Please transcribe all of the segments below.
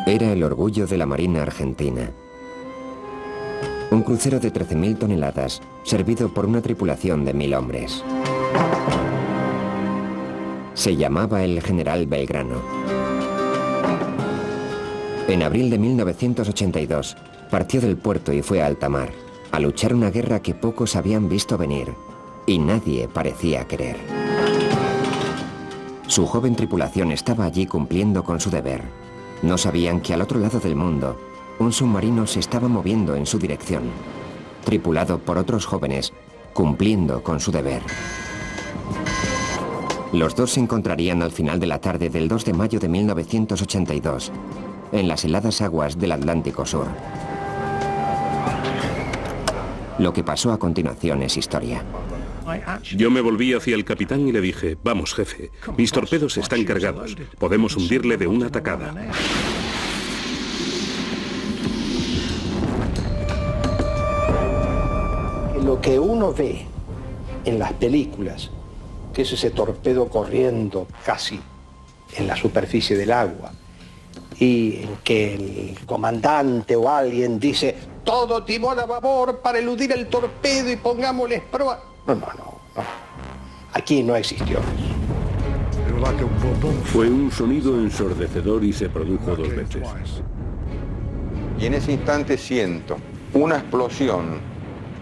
Era el orgullo de la Marina Argentina. Un crucero de 13.000 toneladas, servido por una tripulación de 1.000 hombres. Se llamaba el General Belgrano. En abril de 1982, partió del puerto y fue a alta mar, a luchar una guerra que pocos habían visto venir, y nadie parecía querer. Su joven tripulación estaba allí cumpliendo con su deber. No sabían que al otro lado del mundo, un submarino se estaba moviendo en su dirección, tripulado por otros jóvenes, cumpliendo con su deber. Los dos se encontrarían al final de la tarde del 2 de mayo de 1982, en las heladas aguas del Atlántico Sur. Lo que pasó a continuación es historia. Yo me volví hacia el capitán y le dije: vamos, jefe, mis torpedos están cargados. Podemos hundirle de una tacada. Lo que uno ve en las películas, que es ese torpedo corriendo casi en la superficie del agua, y en que el comandante o alguien dice: todo timón a babor para eludir el torpedo y pongámosles proa. No. Aquí no existió eso. Fue un sonido ensordecedor y se produjo 2 veces. Y en ese instante siento una explosión,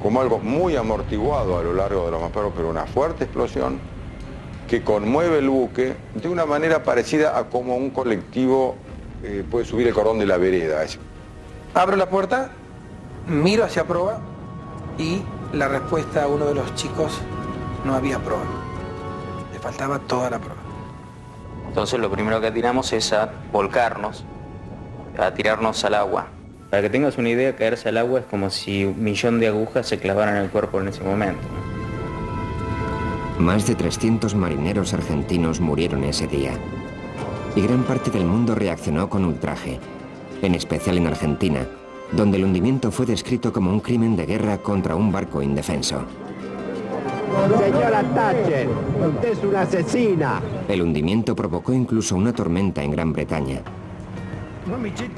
como algo muy amortiguado a lo largo de los maperos, pero una fuerte explosión que conmueve el buque de una manera parecida a como un colectivo puede subir el cordón de la vereda. Abro la puerta, miro hacia proa y la respuesta a uno de los chicos: no había proa. Le faltaba toda la proa. Entonces lo primero que tiramos es a volcarnos, a tirarnos al agua. Para que tengas una idea, caerse al agua es como si 1.000.000 de agujas se clavaran en el cuerpo en ese momento. Más de 300 marineros argentinos murieron ese día. Y gran parte del mundo reaccionó con ultraje, en especial en Argentina, donde el hundimiento fue descrito como un crimen de guerra contra un barco indefenso. Señora Thatcher, usted es una asesina. El hundimiento provocó incluso una tormenta en Gran Bretaña.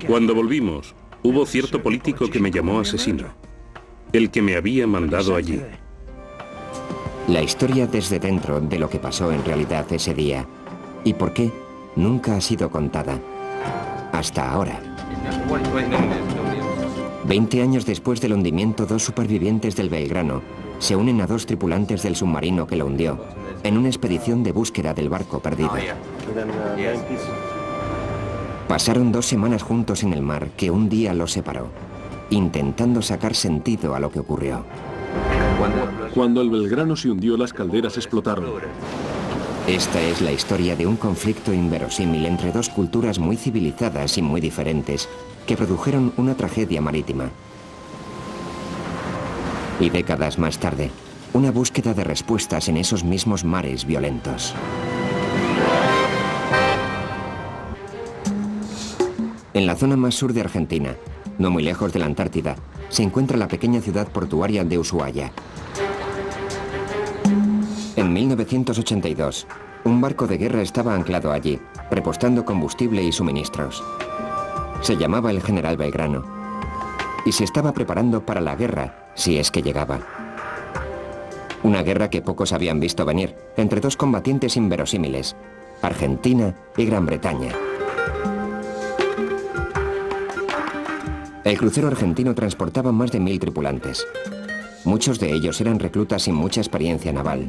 Cuando volvimos, hubo cierto político que me llamó asesino, el que me había mandado allí. La historia desde dentro de lo que pasó en realidad ese día y por qué nunca ha sido contada. Hasta ahora. 20 años después del hundimiento, 2 supervivientes del Belgrano se unen a 2 tripulantes del submarino que lo hundió, en una expedición de búsqueda del barco perdido. Pasaron 2 semanas juntos en el mar que un día los separó, intentando sacar sentido a lo que ocurrió. Cuando el Belgrano se hundió, las calderas explotaron. Esta es la historia de un conflicto inverosímil entre 2 culturas muy civilizadas y muy diferentes que produjeron una tragedia marítima. Y décadas más tarde, una búsqueda de respuestas en esos mismos mares violentos. En la zona más sur de Argentina, no muy lejos de la Antártida, se encuentra la pequeña ciudad portuaria de Ushuaia. En 1982, un barco de guerra estaba anclado allí, repostando combustible y suministros. Se llamaba el General Belgrano y se estaba preparando para la guerra, si es que llegaba. Una guerra que pocos habían visto venir, entre 2 combatientes inverosímiles, Argentina y Gran Bretaña. El crucero argentino transportaba más de 1.000 tripulantes. Muchos de ellos eran reclutas sin mucha experiencia naval.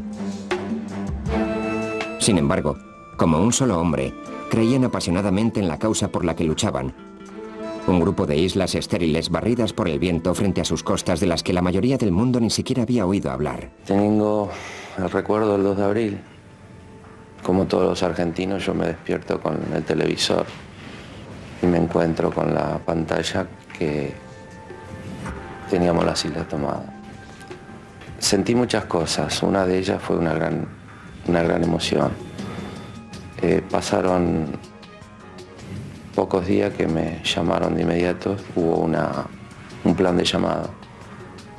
Sin embargo, como un solo hombre, creían apasionadamente en la causa por la que luchaban. Un grupo de islas estériles barridas por el viento frente a sus costas de las que la mayoría del mundo ni siquiera había oído hablar. Tengo el recuerdo del 2 de abril. Como todos los argentinos, yo me despierto con el televisor y me encuentro con la pantalla que teníamos las islas tomadas. Sentí muchas cosas, una de ellas fue una gran emoción. Pasaron pocos días que me llamaron de inmediato, hubo un plan de llamado,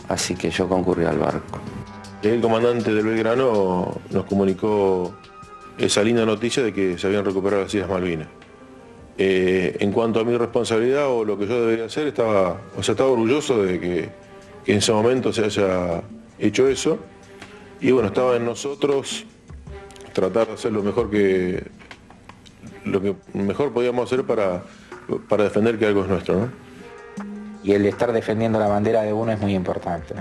así que yo concurrí al barco. El comandante del Belgrano nos comunicó esa linda noticia de que se habían recuperado las Islas Malvinas. En cuanto a mi responsabilidad o lo que yo debería hacer, estaba orgulloso de que en ese momento se haya hecho eso. Y bueno, estaba en nosotros tratar de hacer lo que mejor podíamos hacer para defender que algo es nuestro, ¿no? Y el estar defendiendo la bandera de uno es muy importante.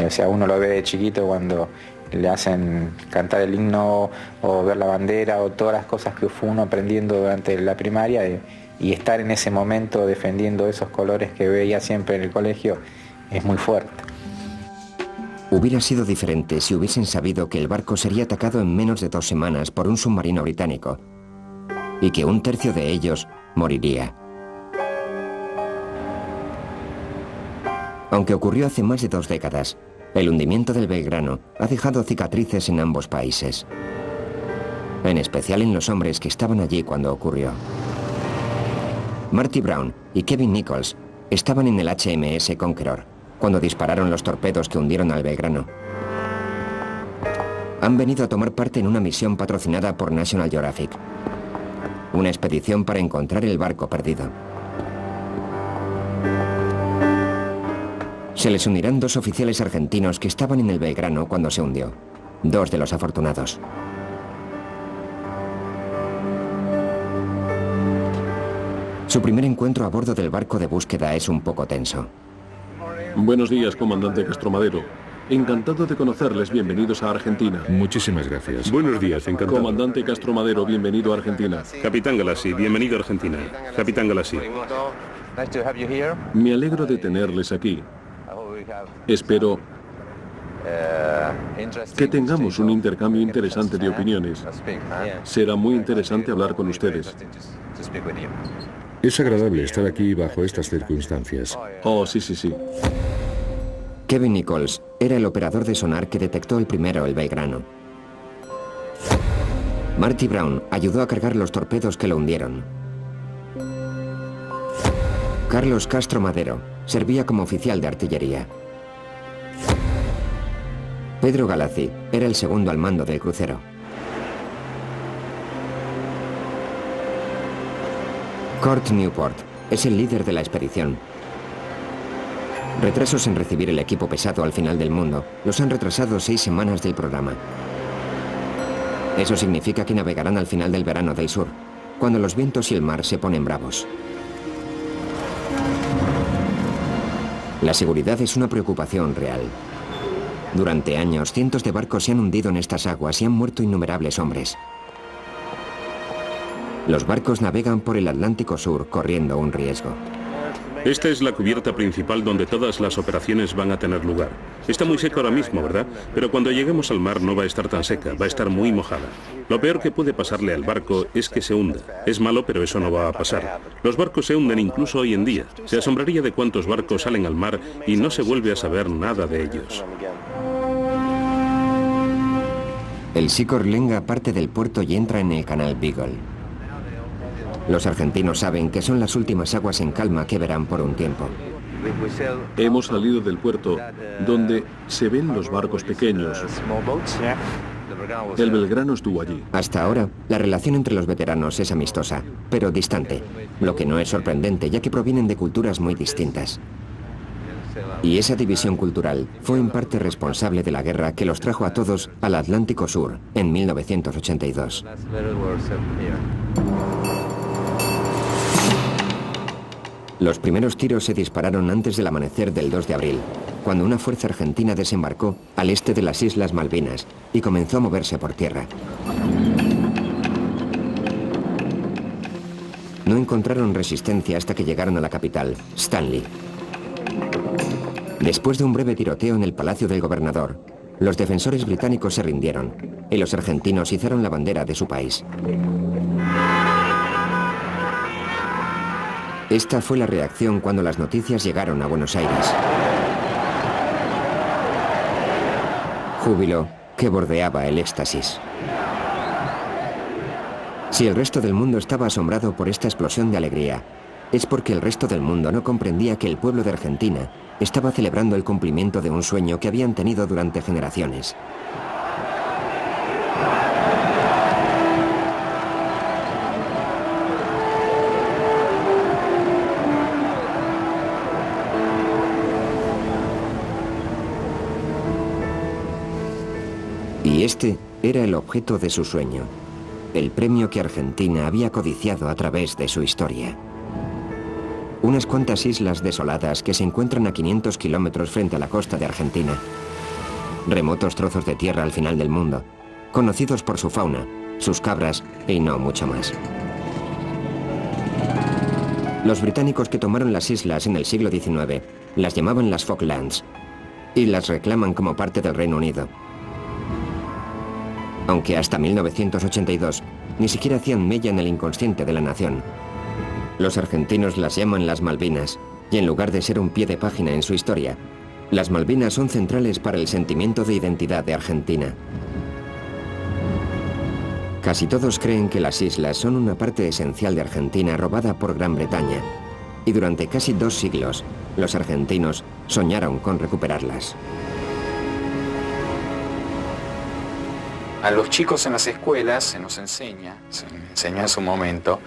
O sea, uno lo ve de chiquito cuando le hacen cantar el himno o ver la bandera o todas las cosas que fue uno aprendiendo durante la primaria y estar en ese momento defendiendo esos colores que veía siempre en el colegio es muy fuerte. Hubiera sido diferente si hubiesen sabido que el barco sería atacado en menos de 2 semanas por un submarino británico y que 1/3 de ellos moriría. Aunque ocurrió hace más de 2 décadas, el hundimiento del Belgrano ha dejado cicatrices en ambos países, en especial en los hombres que estaban allí cuando ocurrió. Marty Brown y Kevin Nichols estaban en el HMS Conqueror cuando dispararon los torpedos que hundieron al Belgrano. Han venido a tomar parte en una misión patrocinada por National Geographic, una expedición para encontrar el barco perdido. Se les unirán 2 oficiales argentinos que estaban en el Belgrano cuando se hundió, 2 de los afortunados. Su primer encuentro a bordo del barco de búsqueda es un poco tenso. Buenos días, comandante Castromadero. Encantado de conocerles. Bienvenidos a Argentina. Muchísimas gracias. Buenos días, encantado. Comandante Castromadero, bienvenido a Argentina. Capitán Galassi, bienvenido a Argentina. Capitán Galassi. Me alegro de tenerles aquí. Espero que tengamos un intercambio interesante de opiniones. Será muy interesante hablar con ustedes. Es agradable estar aquí bajo estas circunstancias. Oh, sí, sí, sí. Kevin Nichols era el operador de sonar que detectó el primero el Belgrano. Marty Brown ayudó a cargar los torpedos que lo hundieron. Carlos Castro Madero servía como oficial de artillería. Pedro Galassi era el segundo al mando del crucero. Kurt Newport es el líder de la expedición. Retrasos en recibir el equipo pesado al final del mundo los han retrasado 6 semanas del programa. Eso significa que navegarán al final del verano del sur, cuando los vientos y el mar se ponen bravos. La seguridad es una preocupación real. Durante años, cientos de barcos se han hundido en estas aguas y han muerto innumerables hombres. Los barcos navegan por el Atlántico Sur corriendo un riesgo. Esta es la cubierta principal donde todas las operaciones van a tener lugar. Está muy seco ahora mismo, ¿verdad? Pero cuando lleguemos al mar no va a estar tan seca, va a estar muy mojada. Lo peor que puede pasarle al barco es que se hunda. Es malo, pero eso no va a pasar. Los barcos se hunden incluso hoy en día. Se asombraría de cuántos barcos salen al mar y no se vuelve a saber nada de ellos. El Sicor Lenga parte del puerto y entra en el canal Beagle. Los argentinos saben que son las últimas aguas en calma que verán por un tiempo. Hemos salido del puerto donde se ven los barcos pequeños. El Belgrano estuvo allí. Hasta ahora, la relación entre los veteranos es amistosa, pero distante, lo que no es sorprendente ya que provienen de culturas muy distintas. Y esa división cultural fue en parte responsable de la guerra que los trajo a todos al Atlántico Sur en 1982. Los primeros tiros se dispararon antes del amanecer del 2 de abril, cuando una fuerza argentina desembarcó al este de las Islas Malvinas y comenzó a moverse por tierra. No encontraron resistencia hasta que llegaron a la capital, Stanley. Después de un breve tiroteo en el palacio del gobernador, los defensores británicos se rindieron y los argentinos izaron la bandera de su país. Esta fue la reacción cuando las noticias llegaron a Buenos Aires. Júbilo que bordeaba el éxtasis. Si el resto del mundo estaba asombrado por esta explosión de alegría, es porque el resto del mundo no comprendía que el pueblo de Argentina estaba celebrando el cumplimiento de un sueño que habían tenido durante generaciones. Y este era el objeto de su sueño, el premio que Argentina había codiciado a través de su historia. Unas cuantas islas desoladas que se encuentran a 500 kilómetros frente a la costa de Argentina. Remotos trozos de tierra al final del mundo, conocidos por su fauna, sus cabras y no mucho más. Los británicos que tomaron las islas en el siglo XIX las llamaban las Falklands y las reclaman como parte del Reino Unido. Aunque hasta 1982 ni siquiera hacían mella en el inconsciente de la nación. Los argentinos las llaman las Malvinas, y en lugar de ser un pie de página en su historia, las Malvinas son centrales para el sentimiento de identidad de Argentina. Casi todos creen que las islas son una parte esencial de Argentina robada por Gran Bretaña, y durante casi 2 siglos, los argentinos soñaron con recuperarlas. A los chicos en las escuelas se nos enseñó en su momento,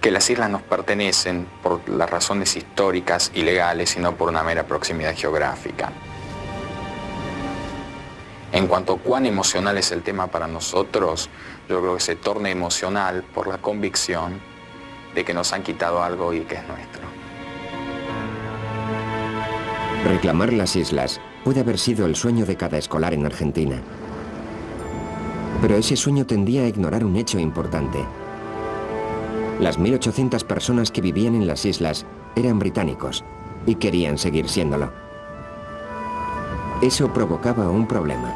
que las islas nos pertenecen por las razones históricas y legales y no por una mera proximidad geográfica. En cuanto a cuán emocional es el tema para nosotros, yo creo que se torna emocional por la convicción de que nos han quitado algo y que es nuestro. Reclamar las islas puede haber sido el sueño de cada escolar en Argentina. Pero ese sueño tendía a ignorar un hecho importante. Las 1.800 personas que vivían en las islas eran británicos y querían seguir siéndolo. Eso provocaba un problema.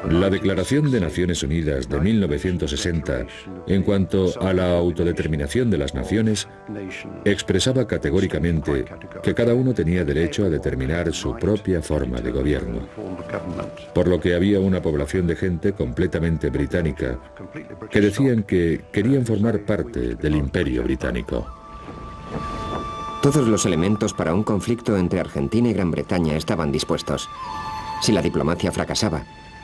La Declaración de Naciones Unidas de 1960, en cuanto a la autodeterminación de las naciones, expresaba categóricamente que cada uno tenía derecho a determinar su propia forma de gobierno, por lo que había una población de gente completamente británica que decían que querían formar parte del Imperio Británico. Todos los elementos para un conflicto entre Argentina y Gran Bretaña estaban dispuestos. Si la diplomacia fracasaba,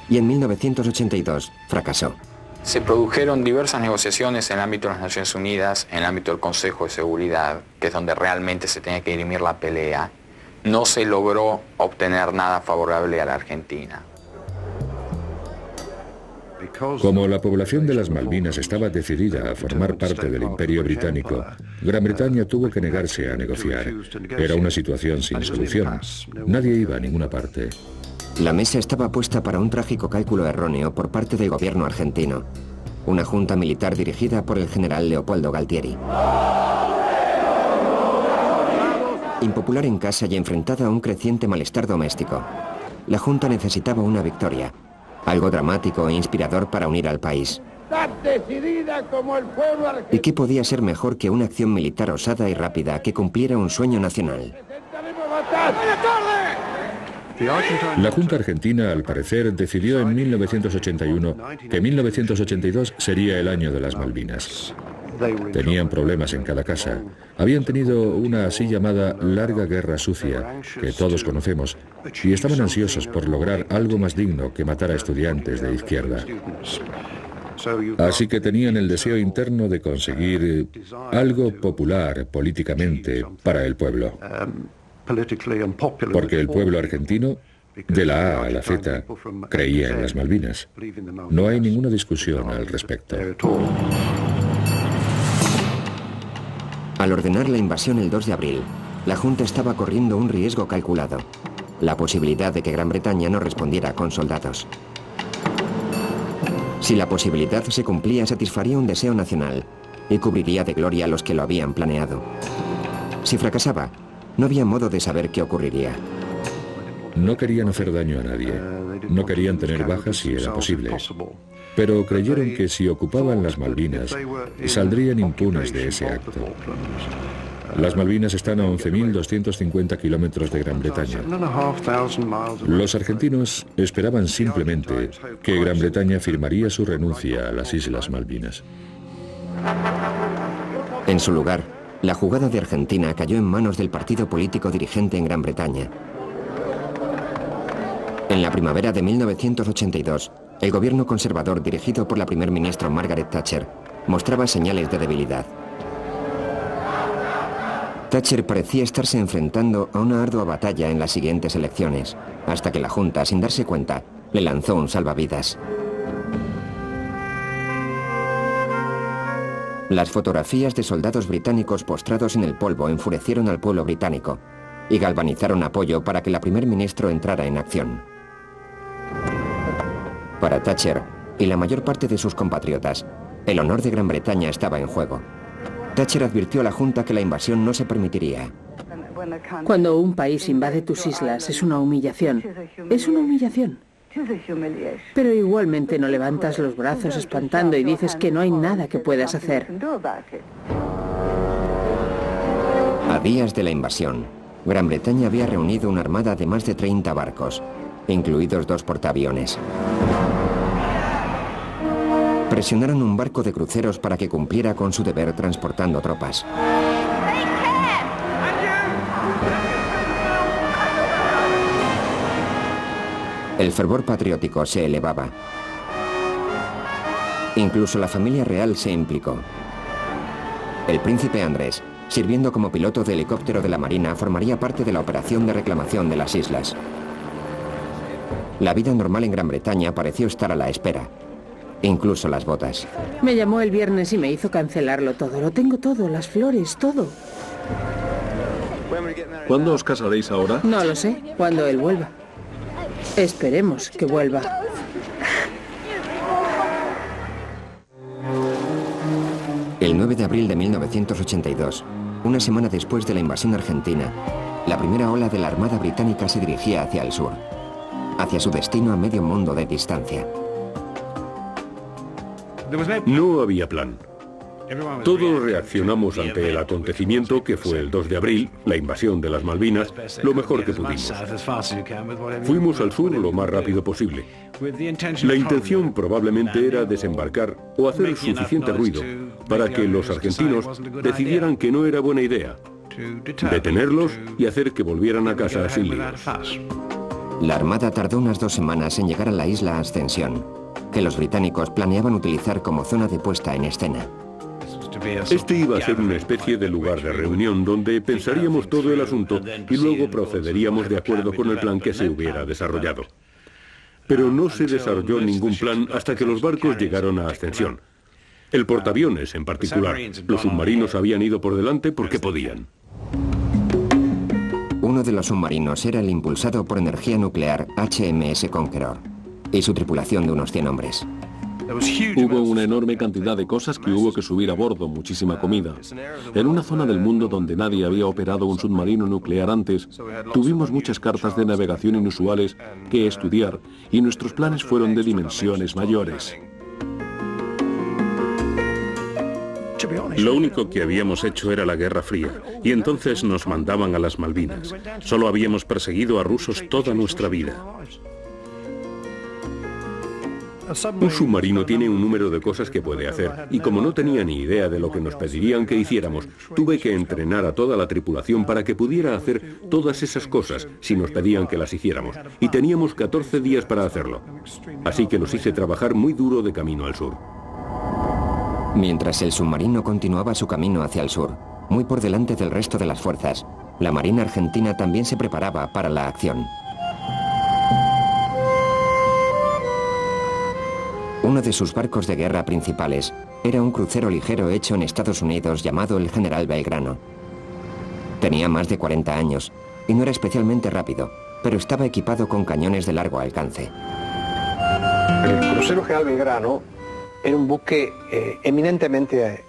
y en 1982 fracasó. Se produjeron diversas negociaciones en el ámbito de las Naciones Unidas, en el ámbito del Consejo de Seguridad, que es donde realmente se tenía que dirimir la pelea. No se logró obtener nada favorable a la Argentina. Como la población de las Malvinas estaba decidida a formar parte del Imperio Británico, Gran Bretaña tuvo que negarse a negociar. Era una situación sin solución. Nadie iba a ninguna parte. La mesa estaba puesta para un trágico cálculo erróneo por parte del gobierno argentino. Una junta militar dirigida por el general Leopoldo Galtieri. Impopular en casa y enfrentada a un creciente malestar doméstico, la junta necesitaba una victoria, algo dramático e inspirador para unir al país. ¿Y qué podía ser mejor que una acción militar osada y rápida que cumpliera un sueño nacional? La Junta Argentina, al parecer, decidió en 1981 que 1982 sería el año de las Malvinas. Tenían problemas en cada casa. Habían tenido una así llamada larga guerra sucia, que todos conocemos, y estaban ansiosos por lograr algo más digno que matar a estudiantes de izquierda. Así que tenían el deseo interno de conseguir algo popular políticamente para el pueblo. Porque el pueblo argentino, de la A a la Z, creía en las Malvinas. No hay ninguna discusión al respecto. Al ordenar la invasión el 2 de abril, la Junta estaba corriendo un riesgo calculado, la posibilidad de que Gran Bretaña no respondiera con soldados. Si la posibilidad se cumplía, satisfaría un deseo nacional y cubriría de gloria a los que lo habían planeado. Si fracasaba, no había modo de saber qué ocurriría. No querían hacer daño a nadie. No querían tener bajas si era posible. Pero creyeron que si ocupaban las Malvinas, saldrían impunes de ese acto. Las Malvinas están a 11.250 kilómetros de Gran Bretaña. Los argentinos esperaban simplemente que Gran Bretaña firmaría su renuncia a las Islas Malvinas. En su lugar, la jugada de Argentina cayó en manos del partido político dirigente en Gran Bretaña. En la primavera de 1982, el gobierno conservador dirigido por la primer ministra Margaret Thatcher mostraba señales de debilidad. Thatcher parecía estarse enfrentando a una ardua batalla en las siguientes elecciones, hasta que la Junta, sin darse cuenta, Le lanzó un salvavidas. Las fotografías de soldados británicos postrados en el polvo enfurecieron al pueblo británico y galvanizaron apoyo para que la primer ministro entrara en acción. Para Thatcher y la mayor parte de sus compatriotas, el honor de Gran Bretaña estaba en juego. Thatcher advirtió a la Junta que la invasión no se permitiría. Cuando un país invade tus islas es una humillación. Es una humillación. Pero igualmente no levantas los brazos espantando y dices que no hay nada que puedas hacer. A días de la invasión, Gran Bretaña había reunido una armada de más de 30 barcos, incluidos 2 portaaviones. Presionaron un barco de cruceros para que cumpliera con su deber transportando tropas. El fervor patriótico se elevaba. Incluso la familia real se implicó. El príncipe Andrés, sirviendo como piloto de helicóptero de la Marina, formaría parte de la operación de reclamación de las islas. La vida normal en Gran Bretaña pareció estar a la espera. Incluso las botas. Me llamó el viernes y me hizo cancelarlo todo. Lo tengo todo, las flores, todo. ¿Cuándo os casaréis ahora? No lo sé, cuando él vuelva. Esperemos que vuelva. El 9 de abril de 1982, una semana después de la invasión argentina, la primera ola de la Armada Británica se dirigía hacia el sur, hacia su destino a medio mundo de distancia. No había plan. Todos reaccionamos ante el acontecimiento que fue el 2 de abril, la invasión de las Malvinas, lo mejor que pudimos. Fuimos al sur lo más rápido posible. La intención probablemente era desembarcar o hacer suficiente ruido para que los argentinos decidieran que no era buena idea, detenerlos y hacer que volvieran a casa sin líos. La Armada tardó unas 2 semanas en llegar a la isla Ascensión, que los británicos planeaban utilizar como zona de puesta en escena. Este iba a ser una especie de lugar de reunión donde pensaríamos todo el asunto y luego procederíamos de acuerdo con el plan que se hubiera desarrollado. Pero no se desarrolló ningún plan hasta que los barcos llegaron a Ascensión. El portaaviones en particular. Los submarinos habían ido por delante porque podían. Uno de los submarinos era el impulsado por energía nuclear HMS Conqueror y su tripulación de unos 100 hombres. Hubo una enorme cantidad de cosas que hubo que subir a bordo, muchísima comida. En una zona del mundo donde nadie había operado un submarino nuclear antes, tuvimos muchas cartas de navegación inusuales que estudiar y nuestros planes fueron de dimensiones mayores. Lo único que habíamos hecho era la Guerra Fría, y entonces nos mandaban a las Malvinas. Solo habíamos perseguido a rusos toda nuestra vida. Un submarino tiene un número de cosas que puede hacer, y como no tenía ni idea de lo que nos pedirían que hiciéramos, tuve que entrenar a toda la tripulación para que pudiera hacer todas esas cosas si nos pedían que las hiciéramos, y teníamos 14 días para hacerlo. Así que los hice trabajar muy duro de camino al sur. Mientras el submarino continuaba su camino hacia el sur, muy por delante del resto de las fuerzas, la Marina Argentina también se preparaba para la acción. Uno de sus barcos de guerra principales era un crucero ligero hecho en Estados Unidos llamado el General Belgrano. Tenía más de 40 años y no era especialmente rápido, pero estaba equipado con cañones de largo alcance. El crucero General Belgrano era un buque eminentemente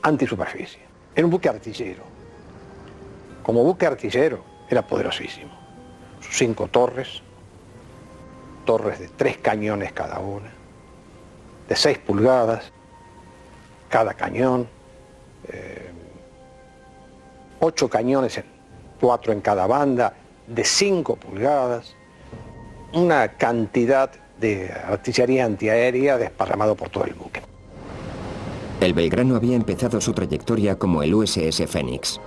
antisuperficie. Era un buque artillero. Como buque artillero era poderosísimo. Sus 5 torres de 3 cañones cada una, de 6 pulgadas cada cañón, 8 cañones, 4 en cada banda, de 5 pulgadas, una cantidad de artillería antiaérea desparramado por todo el buque. El Belgrano había empezado su trayectoria como el USS Phoenix.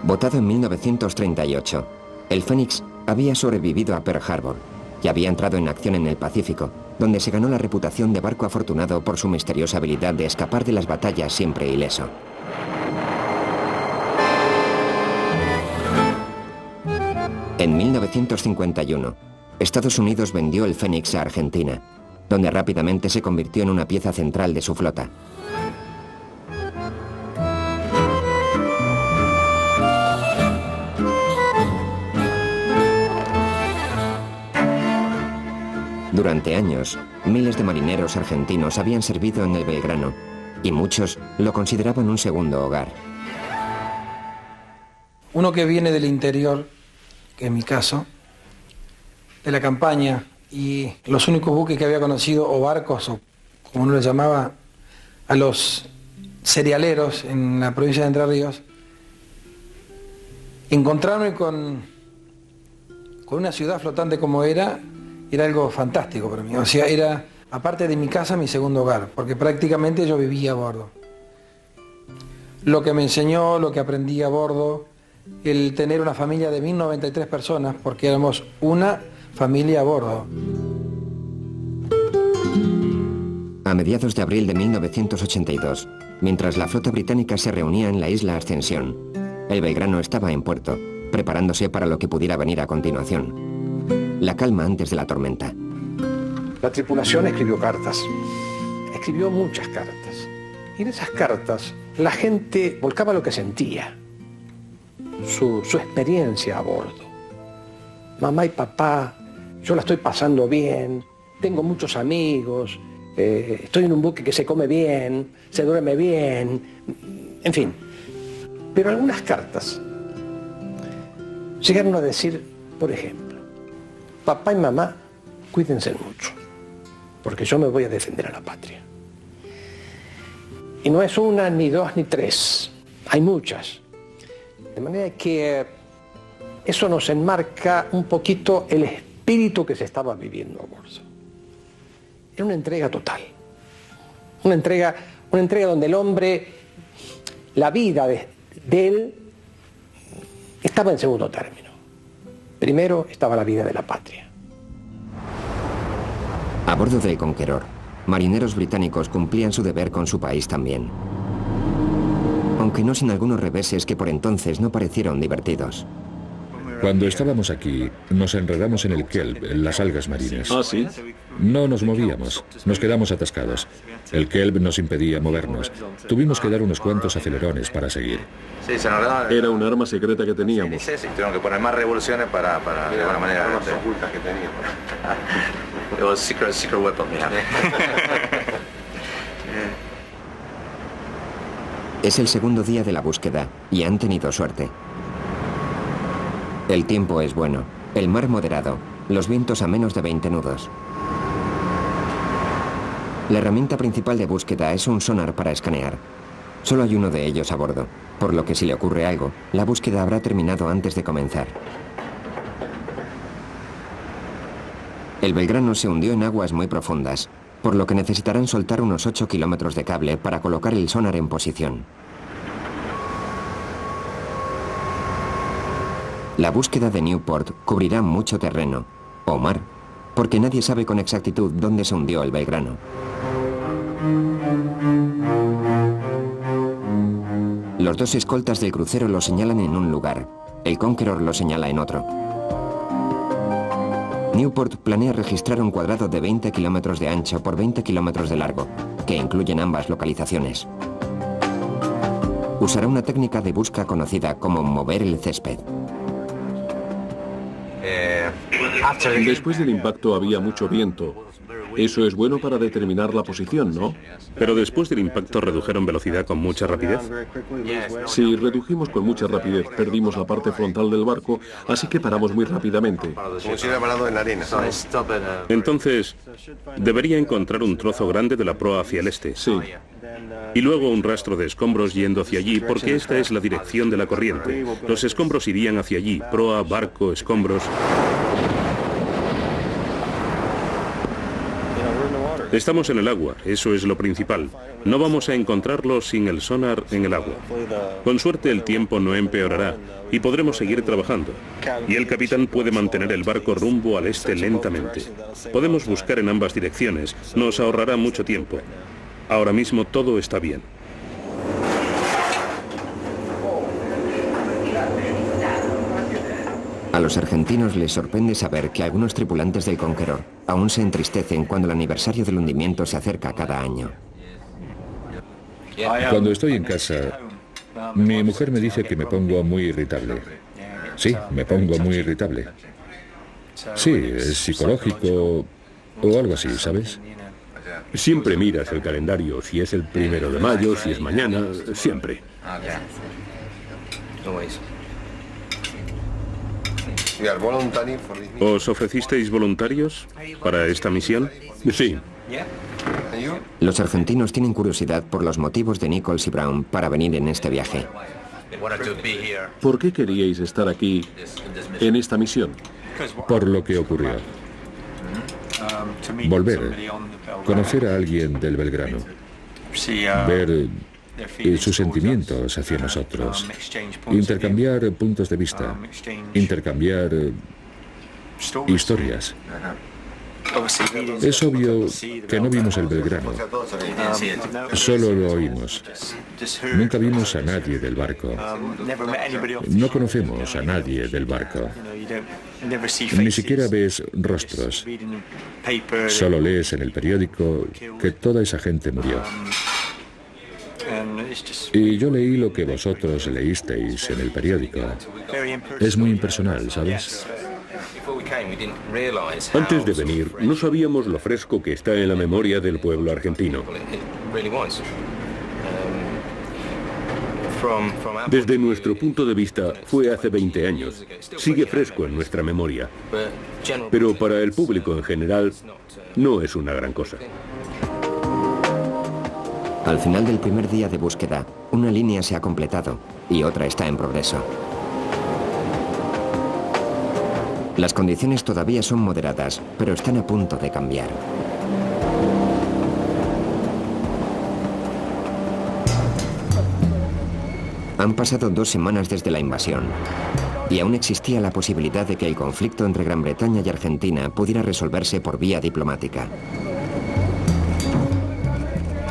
Botado en 1938, el Phoenix había sobrevivido a Pearl Harbor y había entrado en acción en el Pacífico, donde se ganó la reputación de barco afortunado por su misteriosa habilidad de escapar de las batallas siempre ileso. En 1951, Estados Unidos vendió el Fénix a Argentina, donde rápidamente se convirtió en una pieza central de su flota. Durante años, miles de marineros argentinos habían servido en el Belgrano y muchos lo consideraban un segundo hogar. Uno que viene del interior, que en mi caso, de la campaña, y los únicos buques que había conocido, o barcos, o como uno les llamaba, a los cerealeros en la provincia de Entre Ríos, encontrarme con una ciudad flotante como era algo fantástico para mí. O sea, era, aparte de mi casa, mi segundo hogar, porque prácticamente yo vivía a bordo. Lo que me enseñó, lo que aprendí a bordo, el tener una familia de 1093 personas, porque éramos una familia a bordo. A mediados de abril de 1982, mientras la flota británica se reunía en la isla Ascensión, el Belgrano estaba en puerto, preparándose para lo que pudiera venir a continuación. La calma antes de la tormenta. La tripulación escribió cartas, escribió muchas cartas. Y en esas cartas la gente volcaba lo que sentía, su experiencia a bordo. Mamá y papá, yo la estoy pasando bien, tengo muchos amigos, estoy en un buque que se come bien, se duerme bien, en fin. Pero algunas cartas llegaron a decir, por ejemplo, papá y mamá, cuídense mucho, porque yo me voy a defender a la patria. Y no es una, ni dos, ni tres, hay muchas. De manera que eso nos enmarca un poquito el espíritu que se estaba viviendo a bordo. Era una entrega total, una entrega donde el hombre, la vida de él, estaba en segundo término. Primero estaba la vida de la patria. A bordo del Conqueror, marineros británicos cumplían su deber con su país también. Aunque no sin algunos reveses que por entonces no parecieron divertidos. Cuando estábamos aquí, nos enredamos en el kelp, en las algas marinas. ¿Ah, sí? No nos movíamos, nos quedamos atascados. El kelp nos impedía movernos. Tuvimos que dar unos cuantos acelerones para seguir. Sí, se enredaban. Era un arma secreta que teníamos. Sí, tuvieron que poner más revoluciones para de alguna manera. Las ocultas que teníamos. It was secret weapon, yeah. Es el segundo día de la búsqueda y han tenido suerte. El tiempo es bueno, el mar moderado, los vientos a menos de 20 nudos. La herramienta principal de búsqueda es un sonar para escanear. Solo hay uno de ellos a bordo, por lo que si le ocurre algo, la búsqueda habrá terminado antes de comenzar. El Belgrano se hundió en aguas muy profundas, por lo que necesitarán soltar unos 8 kilómetros de cable para colocar el sonar en posición. La búsqueda de Newport cubrirá mucho terreno, o mar, porque nadie sabe con exactitud dónde se hundió el Belgrano. Los dos escoltas del crucero lo señalan en un lugar, el Conqueror lo señala en otro. Newport planea registrar un cuadrado de 20 kilómetros de ancho por 20 kilómetros de largo, que incluyen ambas localizaciones. Usará una técnica de busca conocida como mover el césped. Después del impacto había mucho viento. Eso es bueno para determinar la posición, ¿no? Pero después del impacto redujeron velocidad con mucha rapidez. Si redujimos con mucha rapidez, perdimos la parte frontal del barco, así que paramos muy rápidamente. Como si hubiera parado en la arena. Entonces, debería encontrar un trozo grande de la proa hacia el este. Sí. Y luego un rastro de escombros yendo hacia allí, porque esta es la dirección de la corriente. Los escombros irían hacia allí, proa, barco, escombros. Estamos en el agua, eso es lo principal. No vamos a encontrarlo sin el sonar en el agua. Con suerte el tiempo no empeorará y podremos seguir trabajando. Y el capitán puede mantener el barco rumbo al este lentamente. Podemos buscar en ambas direcciones, nos ahorrará mucho tiempo. Ahora mismo todo está bien. A los argentinos les sorprende saber que algunos tripulantes del Conqueror aún se entristecen cuando el aniversario del hundimiento se acerca cada año. Cuando estoy en casa, mi mujer me dice que me pongo muy irritable. Sí, me pongo muy irritable. Sí, es psicológico o algo así, ¿sabes? Siempre miras el calendario, si es el 1 de mayo, si es mañana, siempre. ¿Os ofrecisteis voluntarios para esta misión? Sí. Los argentinos tienen curiosidad por los motivos de Nichols y Brown para venir en este viaje. ¿Por qué queríais estar aquí en esta misión? Por lo que ocurrió. Volver, conocer a alguien del Belgrano, ver sus sentimientos hacia nosotros, intercambiar puntos de vista, intercambiar historias. Es obvio que no vimos el Belgrano, solo lo oímos. Nunca vimos a nadie del barco. No conocemos a nadie del barco. Ni siquiera ves rostros. Solo lees en el periódico que toda esa gente murió. Y yo leí lo que vosotros leísteis en el periódico. Es muy impersonal, ¿sabes? Antes de venir, no sabíamos lo fresco que está en la memoria del pueblo argentino. Desde nuestro punto de vista, fue hace 20 años. Sigue fresco en nuestra memoria. Pero para el público en general, no es una gran cosa. Al final del primer día de búsqueda, una línea se ha completado y otra está en progreso. Las condiciones todavía son moderadas, pero están a punto de cambiar. Han pasado 2 semanas desde la invasión y aún existía la posibilidad de que el conflicto entre Gran Bretaña y Argentina pudiera resolverse por vía diplomática.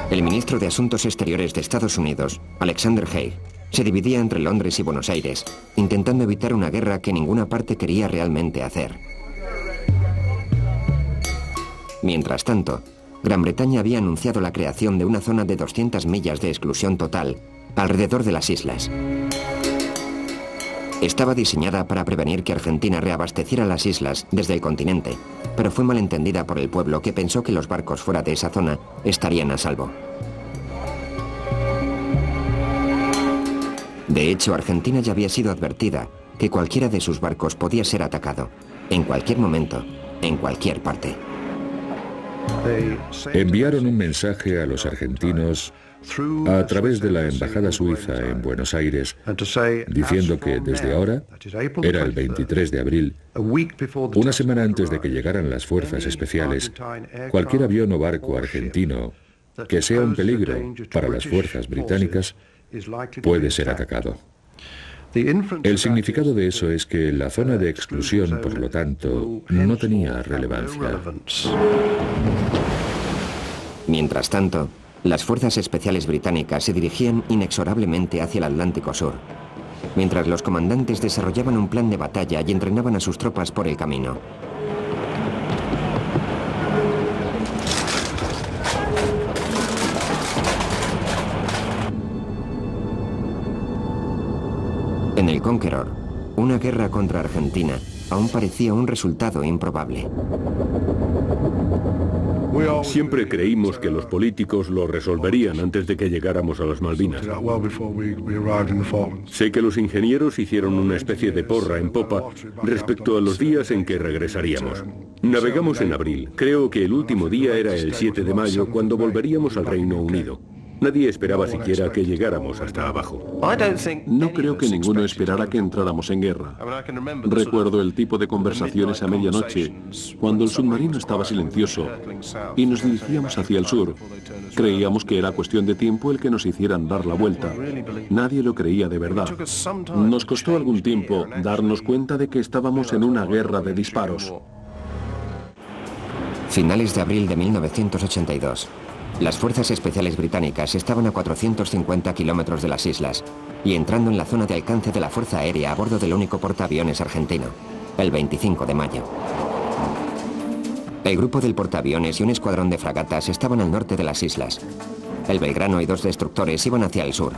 El ministro de Asuntos Exteriores de Estados Unidos, Alexander Haig, se dividía entre Londres y Buenos Aires, intentando evitar una guerra que ninguna parte quería realmente hacer. Mientras tanto, Gran Bretaña había anunciado la creación de una zona de 200 millas de exclusión total alrededor de las islas. Estaba diseñada para prevenir que Argentina reabasteciera las islas desde el continente, pero fue malentendida por el pueblo que pensó que los barcos fuera de esa zona estarían a salvo. De hecho, Argentina ya había sido advertida que cualquiera de sus barcos podía ser atacado, en cualquier momento, en cualquier parte. Enviaron un mensaje a los argentinos a través de la Embajada Suiza en Buenos Aires, diciendo que desde ahora, era el 23 de abril, una semana antes de que llegaran las fuerzas especiales, cualquier avión o barco argentino que sea un peligro para las fuerzas británicas puede ser atacado. El significado de eso es que la zona de exclusión, por lo tanto, no tenía relevancia. Mientras tanto, las fuerzas especiales británicas se dirigían inexorablemente hacia el Atlántico Sur, mientras los comandantes desarrollaban un plan de batalla y entrenaban a sus tropas por el camino. En el Conqueror, una guerra contra Argentina aún parecía un resultado improbable. Siempre creímos que los políticos lo resolverían antes de que llegáramos a las Malvinas. Sé que los ingenieros hicieron una especie de porra en popa respecto a los días en que regresaríamos. Navegamos en abril. Creo que el último día era el 7 de mayo, cuando volveríamos al Reino Unido. Nadie esperaba siquiera que llegáramos hasta abajo. No creo que ninguno esperara que entráramos en guerra. Recuerdo el tipo de conversaciones a medianoche, cuando el submarino estaba silencioso y nos dirigíamos hacia el sur. Creíamos que era cuestión de tiempo el que nos hicieran dar la vuelta. Nadie lo creía de verdad. Nos costó algún tiempo darnos cuenta de que estábamos en una guerra de disparos. Finales de abril de 1982. Las fuerzas especiales británicas estaban a 450 kilómetros de las islas y entrando en la zona de alcance de la Fuerza Aérea a bordo del único portaaviones argentino. el 25 de mayo. El grupo del portaaviones y un escuadrón de fragatas estaban al norte de las islas. El Belgrano y 2 destructores iban hacia el sur.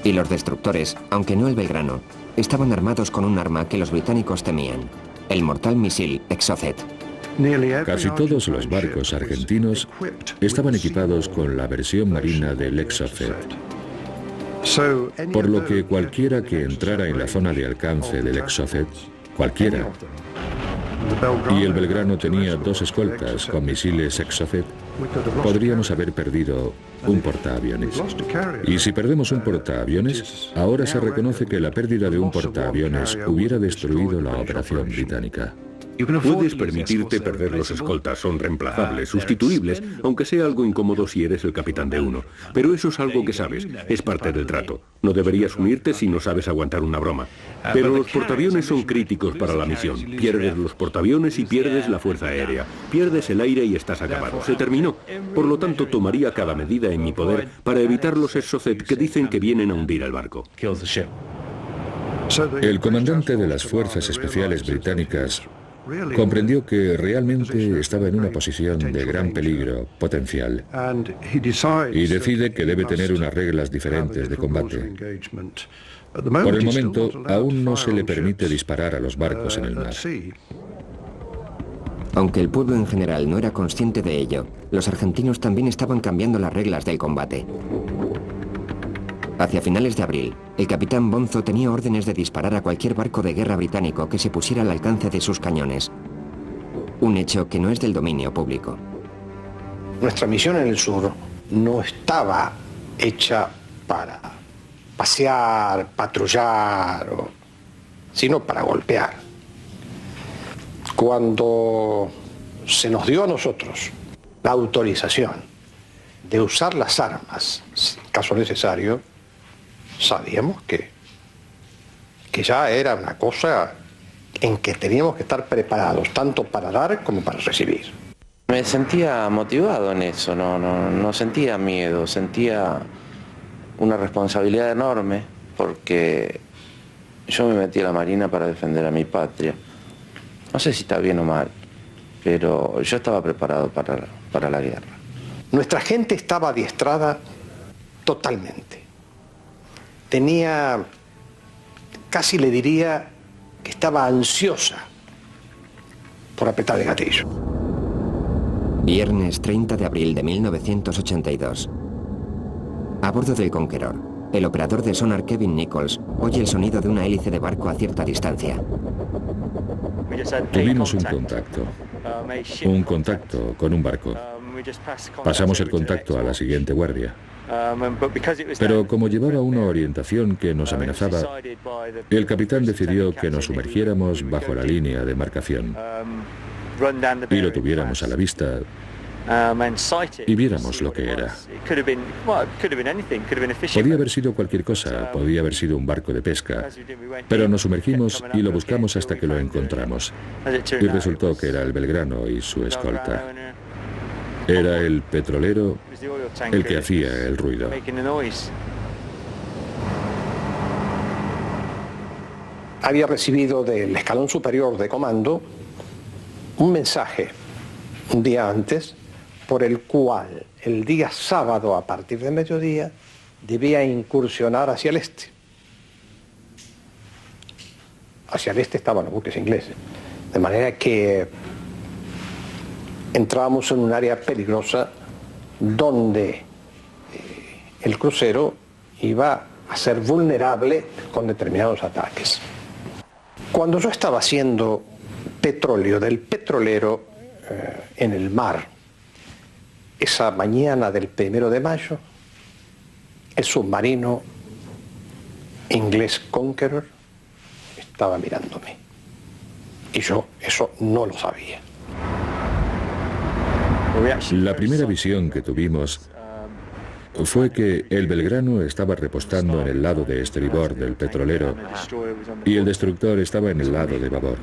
Y los destructores, aunque no el Belgrano, estaban armados con un arma que los británicos temían, el mortal misil Exocet. Casi todos los barcos argentinos estaban equipados con la versión marina del Exocet, por lo que cualquiera que entrara en la zona de alcance del Exocet, cualquiera, y el Belgrano tenía 2 escoltas con misiles Exocet, podríamos haber perdido un portaaviones. Y si perdemos un portaaviones, ahora se reconoce que la pérdida de un portaaviones hubiera destruido la operación británica. Puedes permitirte perder los escoltas, son reemplazables, sustituibles, aunque sea algo incómodo si eres el capitán de uno. Pero eso es algo que sabes, es parte del trato. No deberías unirte si no sabes aguantar una broma. Pero los portaaviones son críticos para la misión. Pierdes los portaaviones y pierdes la fuerza aérea. Pierdes el aire y estás acabado. Se terminó. Por lo tanto, tomaría cada medida en mi poder para evitar los Exocet que dicen que vienen a hundir el barco. El comandante de las fuerzas especiales británicas comprendió que realmente estaba en una posición de gran peligro potencial y decide que debe tener unas reglas diferentes de combate. Por el momento, aún no se le permite disparar a los barcos en el mar. Aunque el pueblo en general no era consciente de ello, los argentinos también estaban cambiando las reglas del combate. Hacia finales de abril, el capitán Bonzo tenía órdenes de disparar a cualquier barco de guerra británico que se pusiera al alcance de sus cañones. Un hecho que no es del dominio público. Nuestra misión en el sur no estaba hecha para pasear, patrullar, sino para golpear. Cuando se nos dio a nosotros la autorización de usar las armas, en caso necesario, sabíamos que ya era una cosa en que teníamos que estar preparados, tanto para dar como para recibir. Me sentía motivado en eso, no sentía miedo, sentía una responsabilidad enorme, porque yo me metí a la Marina para defender a mi patria. No sé si está bien o mal, pero yo estaba preparado para la guerra. Nuestra gente estaba adiestrada totalmente. Tenía, casi le diría, que estaba ansiosa por apretar el gatillo. Viernes 30 de abril de 1982. A bordo del Conqueror, el operador de sonar Kevin Nichols oye el sonido de una hélice de barco a cierta distancia. Tuvimos un contacto con un barco. Pasamos el contacto a la siguiente guardia. Pero como llevaba una orientación que nos amenazaba, el capitán decidió que nos sumergiéramos bajo la línea de marcación y lo tuviéramos a la vista y viéramos lo que era. Podía haber sido cualquier cosa, podía haber sido un barco de pesca, pero nos sumergimos y lo buscamos hasta que lo encontramos. Y resultó que era el Belgrano y su escolta. Era el petrolero el que hacía el ruido. Había recibido del escalón superior de comando un mensaje un día antes por el cual el día sábado a partir de mediodía debía incursionar hacia el este. Hacia el este estaban los buques ingleses, de manera que entrábamos en un área peligrosa donde el crucero iba a ser vulnerable con determinados ataques. Cuando yo estaba haciendo petróleo del petrolero en el mar, esa mañana del 1 de mayo, el submarino inglés Conqueror estaba mirándome. Y yo eso no lo sabía. La primera visión que tuvimos fue que el Belgrano estaba repostando en el lado de estribor del petrolero y el destructor estaba en el lado de babor.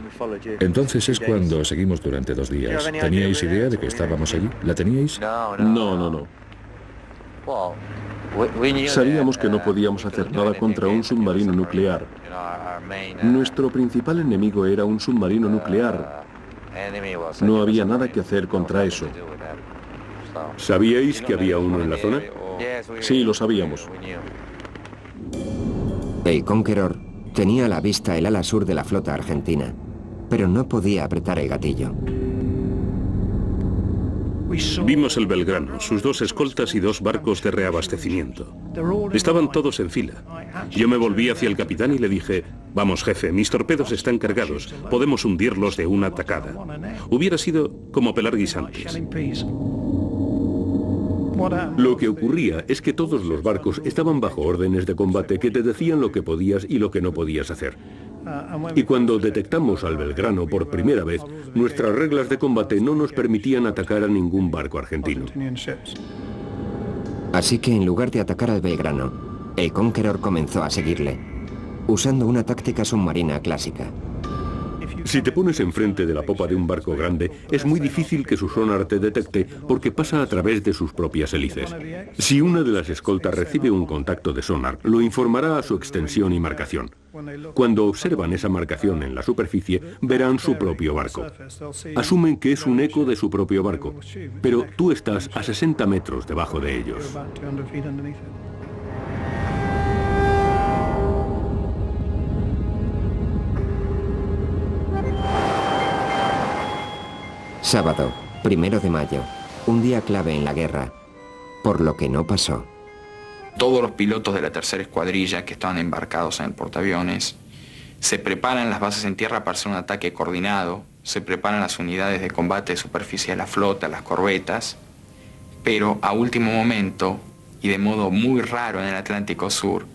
Entonces es cuando seguimos durante 2 días. ¿Teníais idea de que estábamos allí? ¿La teníais? No. Sabíamos que no podíamos hacer nada contra un submarino nuclear. Nuestro principal enemigo era un submarino nuclear. No había nada que hacer contra eso. ¿Sabíais que había uno en la zona? Sí, lo sabíamos. El Conqueror tenía a la vista el ala sur de la flota argentina, pero no podía apretar el gatillo. Vimos el Belgrano, sus 2 escoltas y 2 barcos de reabastecimiento. Estaban todos en fila. Yo me volví hacia el capitán y le dije: vamos, jefe, mis torpedos están cargados, podemos hundirlos de una tacada. Hubiera sido como pelar guisantes. Lo que ocurría es que todos los barcos estaban bajo órdenes de combate que te decían lo que podías y lo que no podías hacer. Y cuando detectamos al Belgrano por primera vez, nuestras reglas de combate no nos permitían atacar a ningún barco argentino. Así que en lugar de atacar al Belgrano, el Conqueror comenzó a seguirle, usando una táctica submarina clásica. Si te pones enfrente de la popa de un barco grande, es muy difícil que su sonar te detecte porque pasa a través de sus propias hélices. Si una de las escoltas recibe un contacto de sonar, lo informará a su extensión y marcación. Cuando observan esa marcación en la superficie, verán su propio barco. Asumen que es un eco de su propio barco, pero tú estás a 60 metros debajo de ellos. Sábado, 1 de mayo, un día clave en la guerra, por lo que no pasó. Todos los pilotos de la tercera escuadrilla que estaban embarcados en el portaaviones se preparan las bases en tierra para hacer un ataque coordinado, se preparan las unidades de combate de superficie de la flota, las corbetas, pero a último momento, y de modo muy raro en el Atlántico Sur,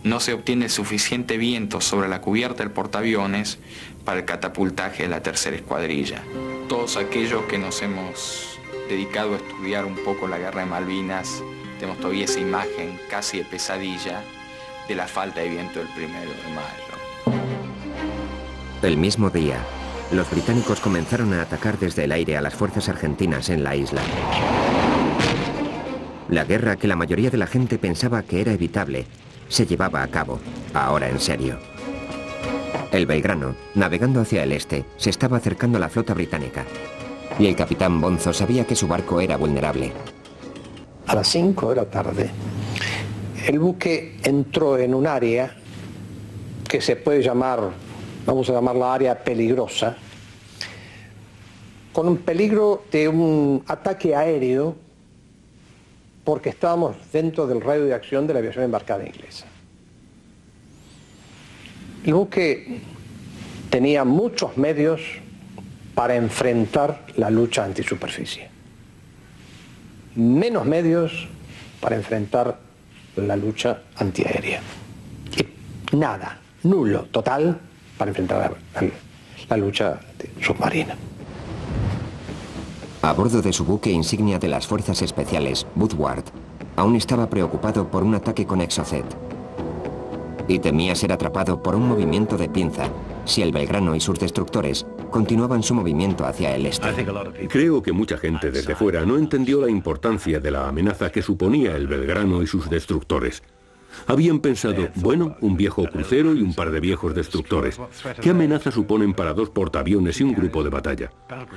no se obtiene suficiente viento sobre la cubierta del portaaviones para el catapultaje de la tercera escuadrilla. Todos aquellos que nos hemos dedicado a estudiar un poco la guerra de Malvinas, tenemos todavía esa imagen casi de pesadilla de la falta de viento del 1 de mayo. El mismo día, los británicos comenzaron a atacar desde el aire a las fuerzas argentinas en la isla. La guerra que la mayoría de la gente pensaba que era evitable, se llevaba a cabo, ahora en serio. El Belgrano, navegando hacia el este, se estaba acercando a la flota británica. Y el capitán Bonzo sabía que su barco era vulnerable. A las 5 de la tarde, el buque entró en un área que se puede llamar, vamos a llamarla área peligrosa, con un peligro de un ataque aéreo, porque estábamos dentro del radio de acción de la aviación embarcada inglesa. El buque tenía muchos medios para enfrentar la lucha antisuperficie. Menos medios para enfrentar la lucha antiaérea. Y nada, nulo, total, para enfrentar la lucha submarina. A bordo de su buque insignia de las Fuerzas Especiales, Woodward, aún estaba preocupado por un ataque con Exocet. Y temía ser atrapado por un movimiento de pinza si el Belgrano y sus destructores continuaban su movimiento hacia el este. Creo que mucha gente desde fuera no entendió la importancia de la amenaza que suponía el Belgrano y sus destructores. Habían pensado, bueno, un viejo crucero y un par de viejos destructores. ¿Qué amenaza suponen para 2 portaaviones y un grupo de batalla?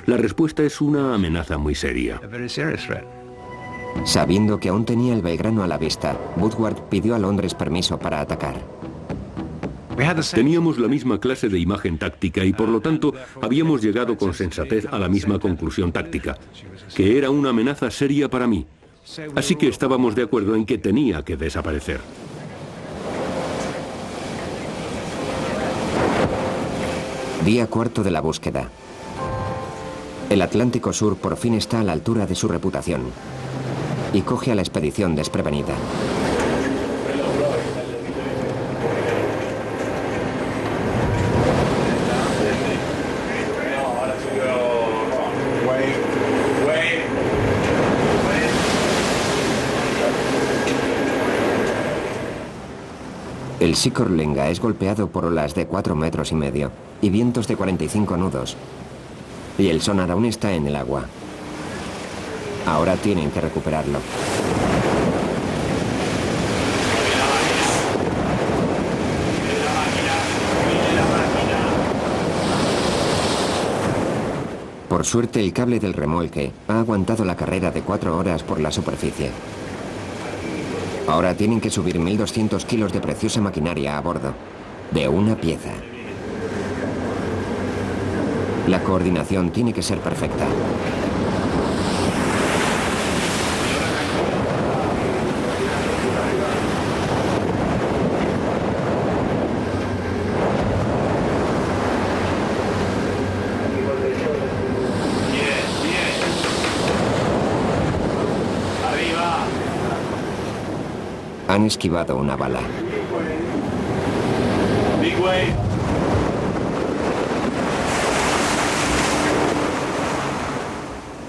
La respuesta es una amenaza muy seria. Sabiendo que aún tenía el Belgrano a la vista, Woodward pidió a Londres permiso para atacar. Teníamos la misma clase de imagen táctica y por lo tanto habíamos llegado con sensatez a la misma conclusión táctica, que era una amenaza seria para mí. Así que estábamos de acuerdo en que tenía que desaparecer. Día cuarto de la búsqueda. El Atlántico Sur por fin está a la altura de su reputación y coge a la expedición desprevenida. El Sikorlenga es golpeado por olas de 4,5 metros y vientos de 45 nudos. Y el sonar aún está en el agua. Ahora tienen que recuperarlo. Por suerte, el cable del remolque ha aguantado la carrera de 4 horas por la superficie. Ahora tienen que subir 1.200 kilos de preciosa maquinaria a bordo, de una pieza. La coordinación tiene que ser perfecta. Han esquivado una bala.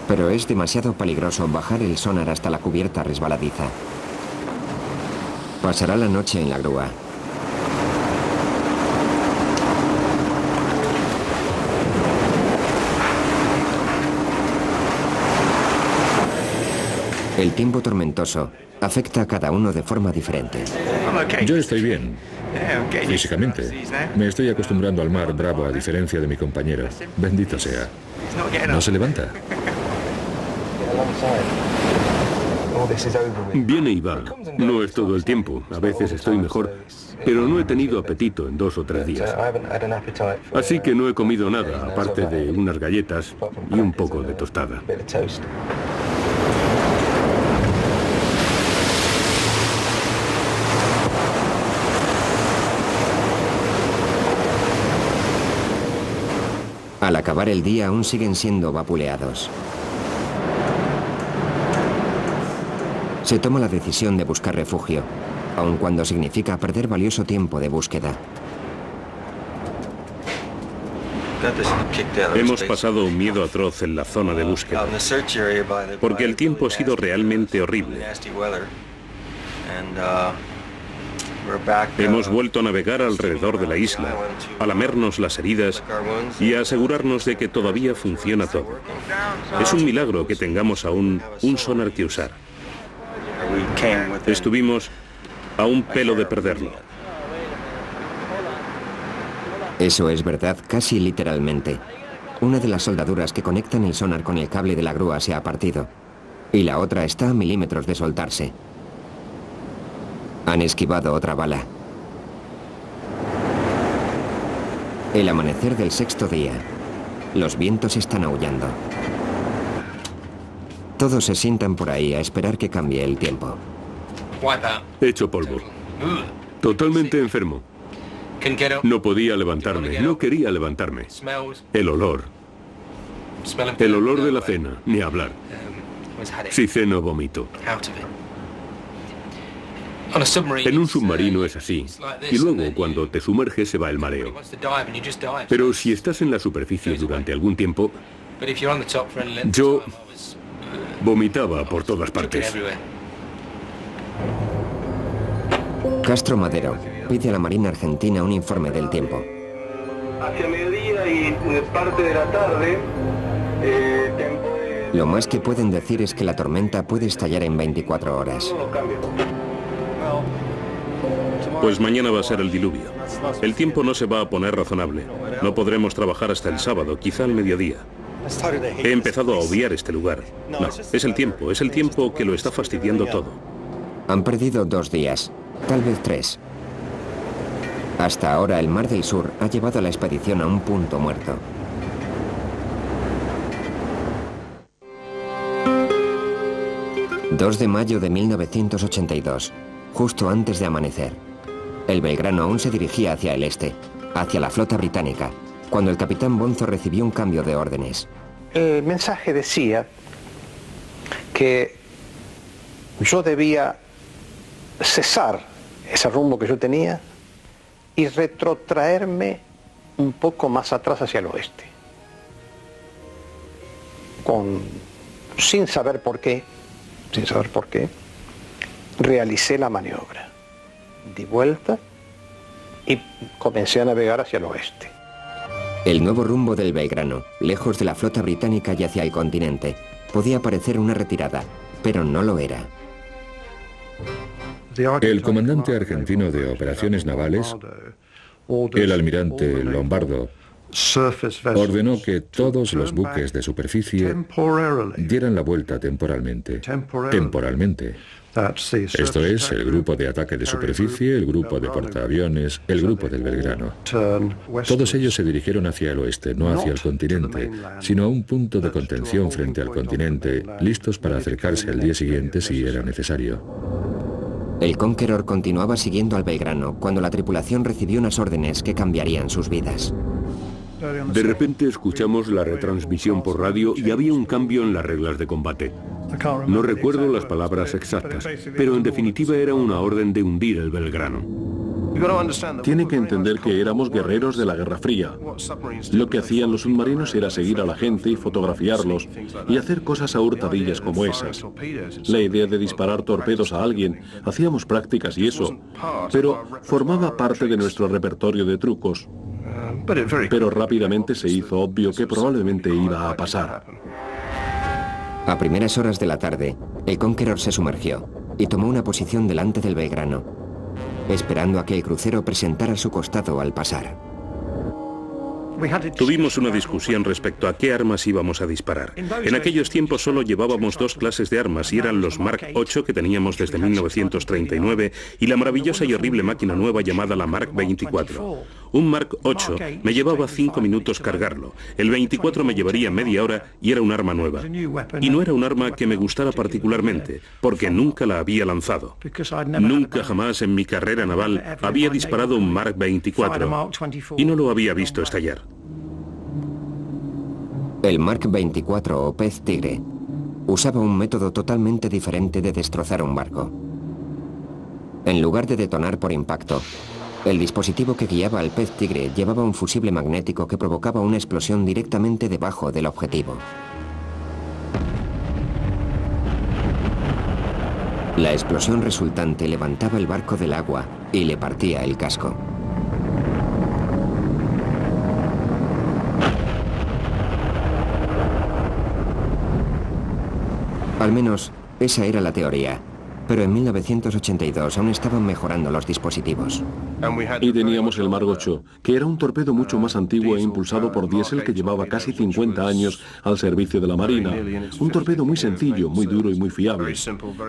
Pero es demasiado peligroso bajar el sonar hasta la cubierta resbaladiza. Pasará la noche en la grúa. El tiempo tormentoso afecta a cada uno de forma diferente. Yo estoy bien, físicamente. Me estoy acostumbrando al mar bravo a diferencia de mi compañero. Bendito sea. ¿No se levanta? Viene y va. No es todo el tiempo. A veces estoy mejor, pero no he tenido apetito en 2 o 3 días. Así que no he comido nada, aparte de unas galletas y un poco de tostada. Al acabar el día aún siguen siendo vapuleados. Se toma la decisión de buscar refugio, aun cuando significa perder valioso tiempo de búsqueda. Hemos pasado un miedo atroz en la zona de búsqueda, porque el tiempo ha sido realmente horrible. Hemos vuelto a navegar alrededor de la isla, a lamernos las heridas y a asegurarnos de que todavía funciona todo. Es un milagro que tengamos aún un sonar que usar. Estuvimos a un pelo de perderlo. Eso es verdad casi literalmente. Una de las soldaduras que conectan el sonar con el cable de la grúa se ha partido y la otra está a milímetros de soltarse. Han esquivado otra bala. El amanecer del 6º día. Los vientos están aullando. Todos se sientan por ahí a esperar que cambie el tiempo. Hecho polvo. Totalmente enfermo. No podía levantarme, no quería levantarme. El olor. El olor de la cena, ni hablar. Si ceno, vomito. En un submarino es así. Y luego, cuando te sumerges, se va el mareo. Pero si estás en la superficie durante algún tiempo, yo vomitaba por todas partes. Castro Madero pide a la Marina Argentina un informe del tiempo. Hacia mediodía y parte de la tarde, Lo más que pueden decir es que la tormenta puede estallar en 24 horas. Pues mañana va a ser el diluvio. El tiempo no se va a poner razonable. No podremos trabajar hasta el sábado, quizá al mediodía. He empezado a odiar este lugar. No, es el tiempo que lo está fastidiando todo. Han perdido 2 días, tal vez 3. Hasta ahora el Mar del Sur ha llevado a la expedición a un punto muerto. ...2 de mayo de 1982, justo antes de amanecer. El Belgrano aún se dirigía hacia el este, hacia la flota británica, cuando el capitán Bonzo recibió un cambio de órdenes. El mensaje decía que yo debía cesar ese rumbo que yo tenía y retrotraerme un poco más atrás hacia el oeste. Sin saber por qué, realicé la maniobra. Di vuelta y comencé a navegar hacia el oeste. El nuevo rumbo del Belgrano, lejos de la flota británica y hacia el continente, podía parecer una retirada, pero no lo era. El comandante argentino de operaciones navales, el almirante Lombardo, ordenó que todos los buques de superficie dieran la vuelta temporalmente. Esto es el grupo de ataque de superficie, el grupo de portaaviones, el grupo del Belgrano. Todos ellos se dirigieron hacia el oeste, no hacia el continente, sino a un punto de contención frente al continente, listos para acercarse al día siguiente si era necesario. El Conqueror continuaba siguiendo al Belgrano cuando la tripulación recibió unas órdenes que cambiarían sus vidas. De repente escuchamos la retransmisión por radio y había un cambio en las reglas de combate. No recuerdo las palabras exactas, pero en definitiva era una orden de hundir el Belgrano. Tiene que entender que éramos guerreros de la Guerra Fría. Lo que hacían los submarinos era seguir a la gente y fotografiarlos y hacer cosas a hurtadillas como esas. La idea de disparar torpedos a alguien, hacíamos prácticas y eso, pero formaba parte de nuestro repertorio de trucos. Pero rápidamente se hizo obvio que probablemente iba a pasar. A primeras horas de la tarde, el Conqueror se sumergió y tomó una posición delante del Belgrano, esperando a que el crucero presentara su costado al pasar. Tuvimos una discusión respecto a qué armas íbamos a disparar. En aquellos tiempos solo llevábamos dos clases de armas y eran los Mark 8 que teníamos desde 1939 y la maravillosa y horrible máquina nueva llamada la Mark 24. Un Mark 8 me llevaba 5 minutos cargarlo, el 24 me llevaría media hora y era un arma nueva. Y no era un arma que me gustara particularmente, porque nunca la había lanzado. Nunca jamás en mi carrera naval había disparado un Mark 24 y no lo había visto estallar. El Mark 24 o pez tigre usaba un método totalmente diferente de destrozar un barco. En lugar de detonar por impacto, el dispositivo que guiaba al pez tigre llevaba un fusible magnético que provocaba una explosión directamente debajo del objetivo. La explosión resultante levantaba el barco del agua y le partía el casco. Al menos, esa era la teoría. Pero en 1982 aún estaban mejorando los dispositivos. Y teníamos el Mark 8, que era un torpedo mucho más antiguo e impulsado por diésel que llevaba casi 50 años al servicio de la Marina. Un torpedo muy sencillo, muy duro y muy fiable.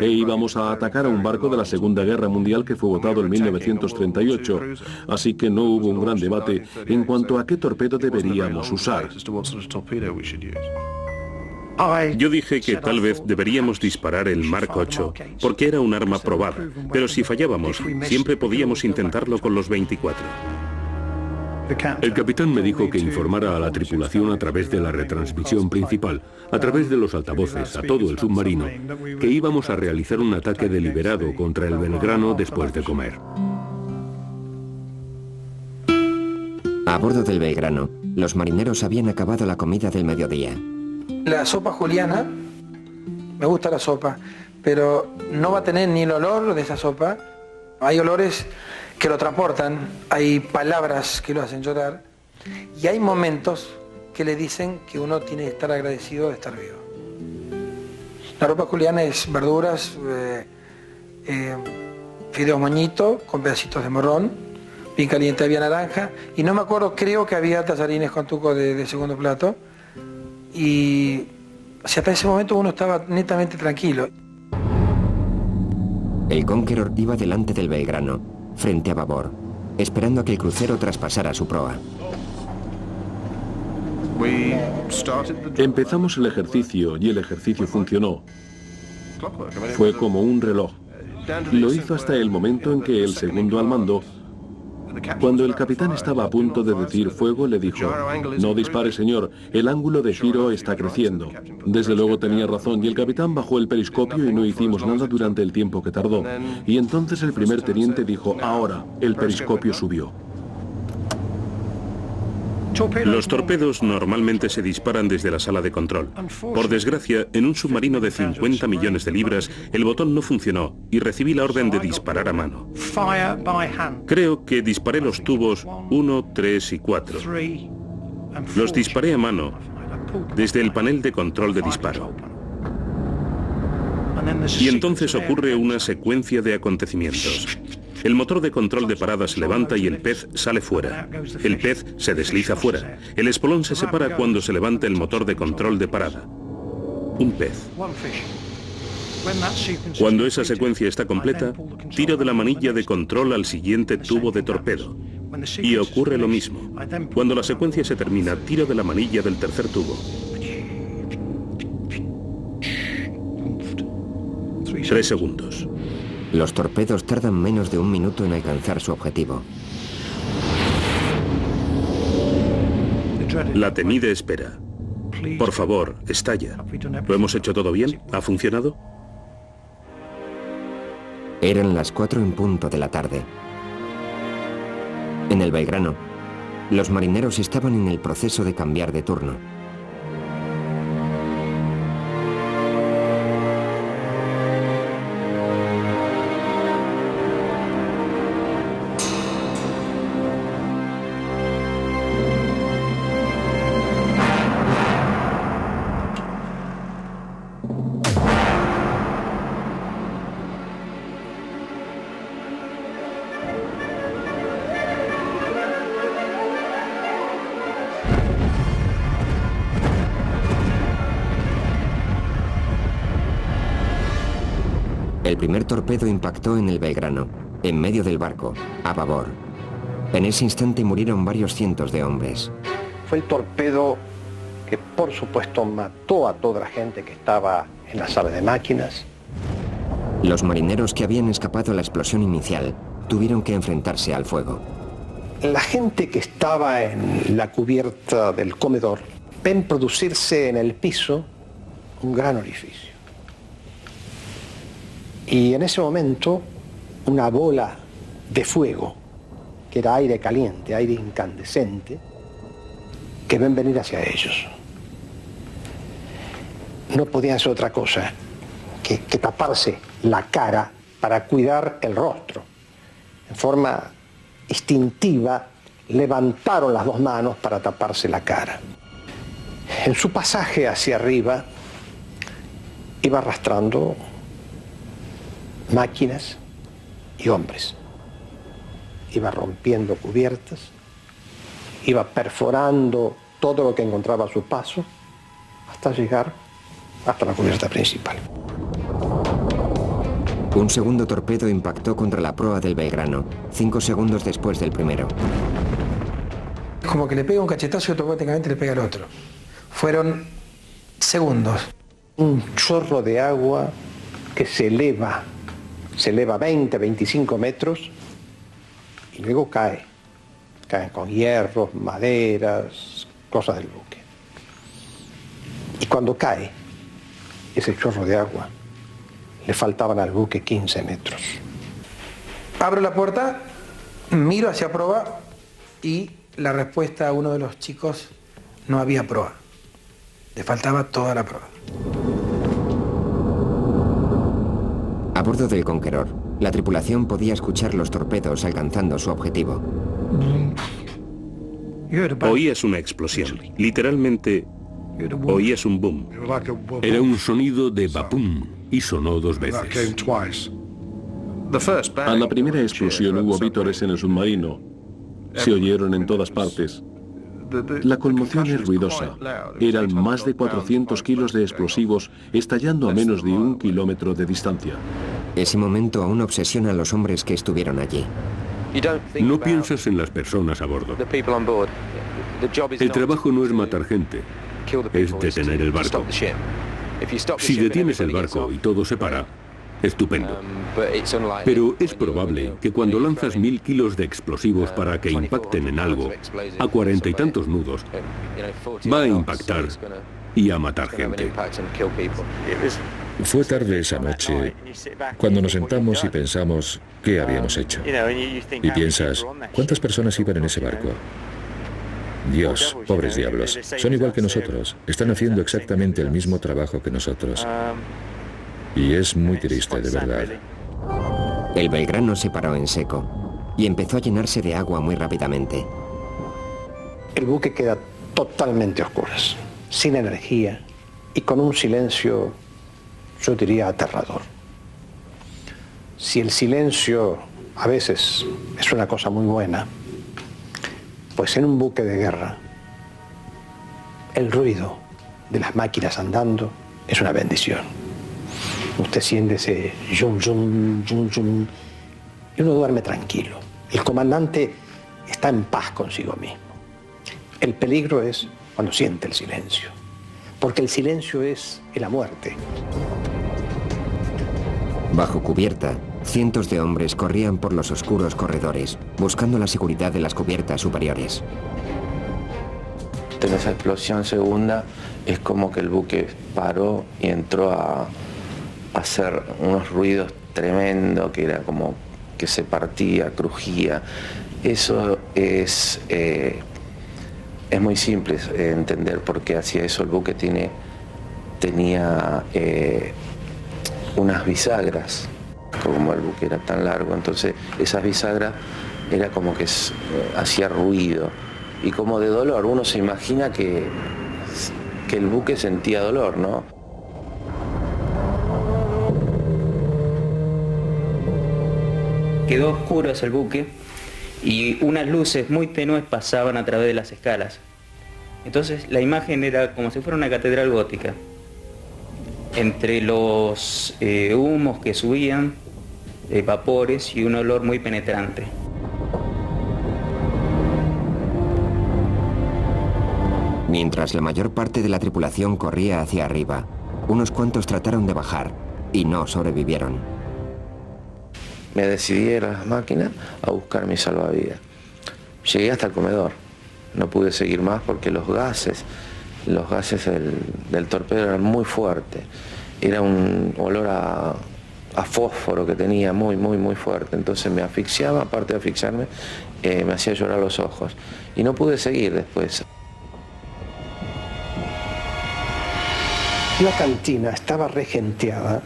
E íbamos a atacar a un barco de la Segunda Guerra Mundial que fue botado en 1938. Así que no hubo un gran debate en cuanto a qué torpedo deberíamos usar. Yo dije que tal vez deberíamos disparar el Mark 8, porque era un arma probada, pero si fallábamos, siempre podíamos intentarlo con los 24. El capitán me dijo que informara a la tripulación a través de la retransmisión principal, a través de los altavoces, a todo el submarino, que íbamos a realizar un ataque deliberado contra el Belgrano después de comer. A bordo del Belgrano, los marineros habían acabado la comida del mediodía. La sopa juliana, me gusta la sopa, pero no va a tener ni el olor de esa sopa. Hay olores que lo transportan, hay palabras que lo hacen llorar y hay momentos que le dicen que uno tiene que estar agradecido de estar vivo. La sopa juliana es verduras, fideos moñito con pedacitos de morrón, bien caliente había naranja y no me acuerdo, creo que había tallarines con tuco de segundo plato. Y hasta ese momento uno estaba netamente tranquilo. El Conqueror iba delante del Belgrano, frente a babor, esperando a que el crucero traspasara su proa. Empezamos el ejercicio y el ejercicio funcionó. Fue como un reloj. Lo hizo hasta el momento en que el segundo al mando, cuando el capitán estaba a punto de decir fuego, le dijo: no dispare, señor, el ángulo de giro está creciendo. Desde luego tenía razón y el capitán bajó el periscopio y no hicimos nada durante el tiempo que tardó. Y entonces el primer teniente dijo: ahora, el periscopio subió. Los torpedos normalmente se disparan desde la sala de control. Por desgracia, en un submarino de 50 millones de libras, el botón no funcionó y recibí la orden de disparar a mano. Creo que disparé los tubos 1, 3 y 4. Los disparé a mano desde el panel de control de disparo. Y entonces ocurre una secuencia de acontecimientos. El motor de control de parada se levanta y el pez sale fuera. El pez se desliza fuera. El espolón se separa cuando se levanta el motor de control de parada. Un pez. Cuando esa secuencia está completa, tiro de la manilla de control al siguiente tubo de torpedo. Y ocurre lo mismo. Cuando la secuencia se termina, tiro de la manilla del tercer tubo. 3 segundos. Los torpedos tardan menos de 1 minuto en alcanzar su objetivo. La temida espera. Por favor, estalla. ¿Lo hemos hecho todo bien? ¿Ha funcionado? Eran las 4 en punto de la tarde. En el Belgrano, los marineros estaban en el proceso de cambiar de turno. El primer torpedo impactó en el Belgrano, en medio del barco, a babor. En ese instante murieron varios cientos de hombres. Fue el torpedo que, por supuesto, mató a toda la gente que estaba en la sala de máquinas. Los marineros que habían escapado a la explosión inicial tuvieron que enfrentarse al fuego. La gente que estaba en la cubierta del comedor ven producirse en el piso un gran orificio. Y en ese momento, una bola de fuego, que era aire caliente, aire incandescente, que ven venir hacia ellos. No podían hacer otra cosa que taparse la cara para cuidar el rostro. En forma instintiva, levantaron las 2 manos para taparse la cara. En su pasaje hacia arriba, iba arrastrando máquinas y hombres. Iba rompiendo cubiertas, iba perforando todo lo que encontraba a su paso, hasta llegar hasta la cubierta principal. Un segundo torpedo impactó contra la proa del Belgrano, 5 segundos después del primero. Como que le pega un cachetazo y automáticamente le pega al otro. Fueron segundos. Un chorro de agua que se eleva 20, 25 metros y luego cae. Caen con hierros, maderas, cosas del buque. Y cuando cae ese chorro de agua, le faltaban al buque 15 metros. Abro la puerta, miro hacia proa y la respuesta a uno de los chicos: no había proa. Le faltaba toda la proa. A bordo del Conqueror, la tripulación podía escuchar los torpedos alcanzando su objetivo. Oías una explosión. Literalmente, oías un boom. Era un sonido de vapum y sonó 2 veces. A la primera explosión hubo vítores en el submarino. Se oyeron en todas partes. La conmoción es ruidosa. Eran más de 400 kilos de explosivos estallando a menos de 1 kilómetro de distancia. Ese momento aún obsesiona a los hombres que estuvieron allí. No piensas en las personas a bordo. El trabajo no es matar gente, es detener el barco. Si detienes el barco y todo se para, estupendo. Pero es probable que cuando lanzas 1000 kilos de explosivos para que impacten en algo, a 40 y tantos nudos, va a impactar y a matar gente. Fue tarde esa noche cuando nos sentamos y pensamos qué habíamos hecho. Y piensas, ¿cuántas personas iban en ese barco? Dios, pobres diablos, son igual que nosotros, están haciendo exactamente el mismo trabajo que nosotros. Y es muy triste, de verdad. El Belgrano se paró en seco y empezó a llenarse de agua muy rápidamente. El buque queda totalmente a oscuras, sin energía y con un silencio, yo diría, aterrador. Si el silencio a veces es una cosa muy buena, pues en un buque de guerra el ruido de las máquinas andando es una bendición. Usted siente ese yum, yum, yum, yum, y uno duerme tranquilo. El comandante está en paz consigo mismo. El peligro es cuando siente el silencio, porque el silencio es la muerte. Bajo cubierta, cientos de hombres corrían por los oscuros corredores, buscando la seguridad de las cubiertas superiores. En esa explosión segunda es como que el buque paró y entró a hacer unos ruidos tremendos, que era como que se partía, crujía. Eso es muy simple entender por qué hacía eso. El buque tenía unas bisagras, como el buque era tan largo, entonces esas bisagras era como que hacía ruido y como de dolor. Uno se imagina que el buque sentía dolor, ¿no? Quedó oscuro el buque y unas luces muy tenues pasaban a través de las escalas. Entonces la imagen era como si fuera una catedral gótica. Entre los humos que subían, vapores y un olor muy penetrante. Mientras la mayor parte de la tripulación corría hacia arriba, unos cuantos trataron de bajar y no sobrevivieron. Me decidí a ir a las máquinas a buscar mi salvavidas. Llegué hasta el comedor. No pude seguir más porque los gases del torpedo eran muy fuertes. Era un olor a fósforo que tenía muy fuerte. Entonces me asfixiaba, aparte de asfixiarme, me hacía llorar los ojos. Y no pude seguir después. La cantina estaba regenteada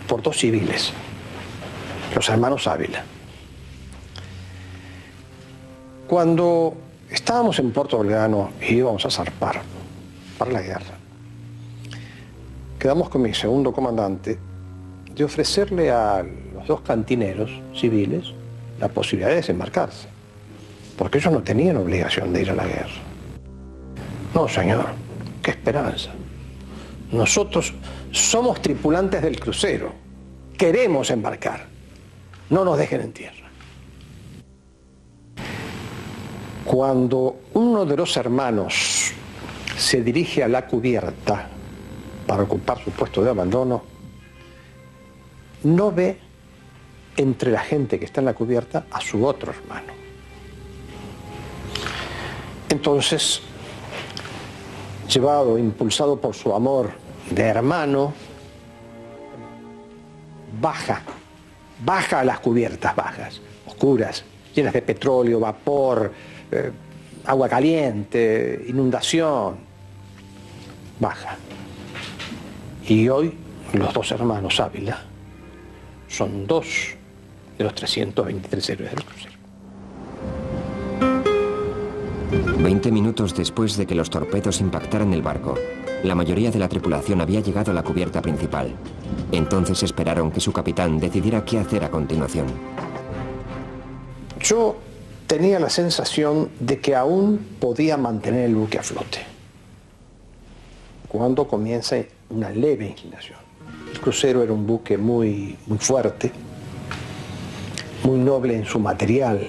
por dos civiles, los hermanos Ávila. Cuando estábamos en Puerto Belgrano y íbamos a zarpar para la guerra, quedamos con mi segundo comandante de ofrecerle a los dos cantineros civiles la posibilidad de desembarcarse, porque ellos no tenían obligación de ir a la guerra. No, señor, qué esperanza. Nosotros somos tripulantes del crucero, queremos embarcar, no nos dejen en tierra. Cuando uno de los hermanos se dirige a la cubierta para ocupar su puesto de abandono, no ve entre la gente que está en la cubierta a su otro hermano. Entonces, llevado, impulsado por su amor de hermano, baja a las cubiertas bajas, oscuras, llenas de petróleo, vapor, agua caliente, inundación. Baja. Y hoy los dos hermanos Ávila son dos de los 323 héroes del crucero. 20 minutos después de que los torpedos impactaran el barco, la mayoría de la tripulación había llegado a la cubierta principal. Entonces esperaron que su capitán decidiera qué hacer a continuación. Yo tenía la sensación de que aún podía mantener el buque a flote, cuando comienza una leve inclinación. El crucero era un buque muy fuerte, muy noble en su material.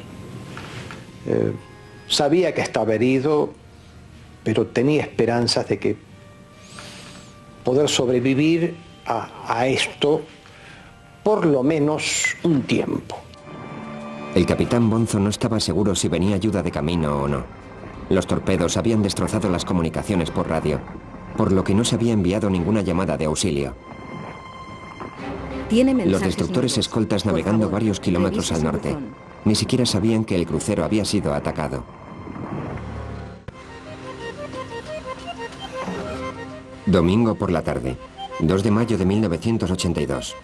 Sabía que estaba herido, pero tenía esperanzas de que poder sobrevivir a esto por lo menos un tiempo. El capitán Bonzo no estaba seguro si venía ayuda de camino o no. Los torpedos habían destrozado las comunicaciones por radio, por lo que no se había enviado ninguna llamada de auxilio. Los destructores escoltas navegando varios kilómetros al norte. Ni siquiera sabían que el crucero había sido atacado. Domingo por la tarde, 2 de mayo de 1982.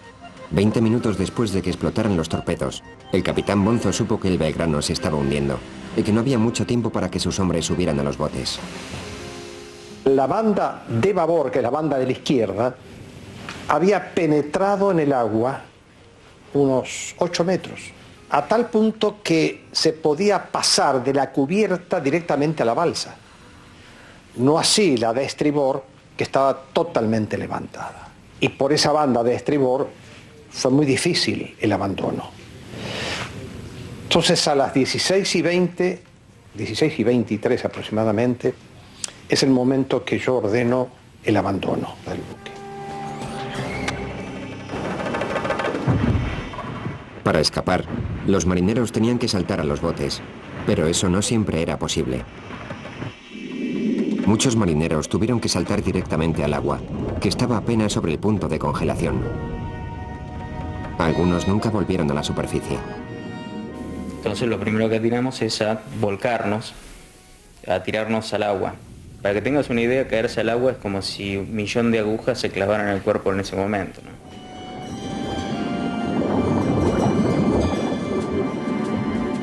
20 minutos después de que explotaran los torpedos, el capitán Bonzo supo que el Belgrano se estaba hundiendo y que no había mucho tiempo para que sus hombres subieran a los botes. La banda de babor, que es la banda de la izquierda, había penetrado en el agua unos 8 metros. a tal punto que se podía pasar de la cubierta directamente a la balsa. No así la de estribor, que estaba totalmente levantada. Y por esa banda de estribor fue muy difícil el abandono. Entonces a las 16:20, 16:23 aproximadamente, es el momento que yo ordeno el abandono del buque. Para escapar, los marineros tenían que saltar a los botes, pero eso no siempre era posible. Muchos marineros tuvieron que saltar directamente al agua, que estaba apenas sobre el punto de congelación. Algunos nunca volvieron a la superficie. Entonces lo primero que tiramos es a volcarnos, a tirarnos al agua. Para que tengas una idea, caerse al agua es como si 1.000.000 de agujas se clavaran en el cuerpo en ese momento, ¿no?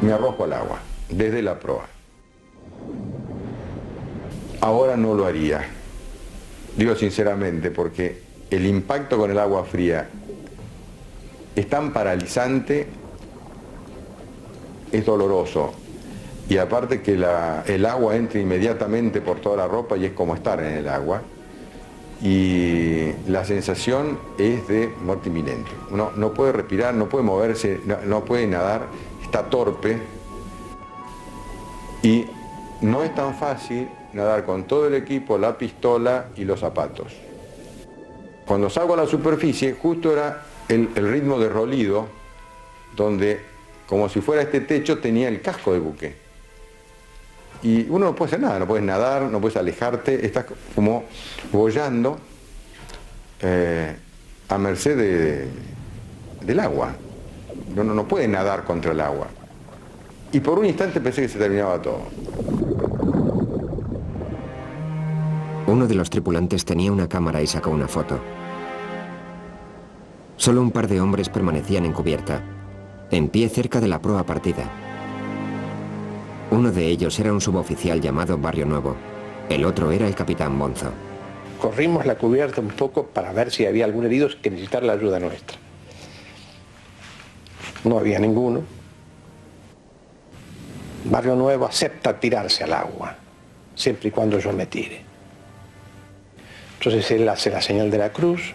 Me arrojo al agua, desde la proa. Ahora no lo haría, digo sinceramente, porque el impacto con el agua fría es tan paralizante, es doloroso. Y aparte que el agua entra inmediatamente por toda la ropa y es como estar en el agua. Y la sensación es de muerte inminente. Uno no puede respirar, no puede moverse, no puede nadar, está torpe. Y no es tan fácil nadar con todo el equipo, la pistola y los zapatos. Cuando salgo a la superficie, justo era el ritmo de rolido, donde, como si fuera este techo, tenía el casco del buque. Y uno no puede hacer nada, no puedes nadar, no puedes alejarte, estás como boyando a merced del agua. No puede nadar contra el agua. Y por un instante pensé que se terminaba todo. Uno de los tripulantes tenía una cámara y sacó una foto. Solo un par de hombres permanecían en cubierta, en pie cerca de la proa partida. Uno de ellos era un suboficial llamado Barrio Nuevo. El otro era el capitán Bonzo. Corrimos la cubierta un poco para ver si había algún herido que necesitara la ayuda nuestra. No había ninguno. Barrio Nuevo acepta tirarse al agua, siempre y cuando yo me tire. Entonces él hace la señal de la cruz,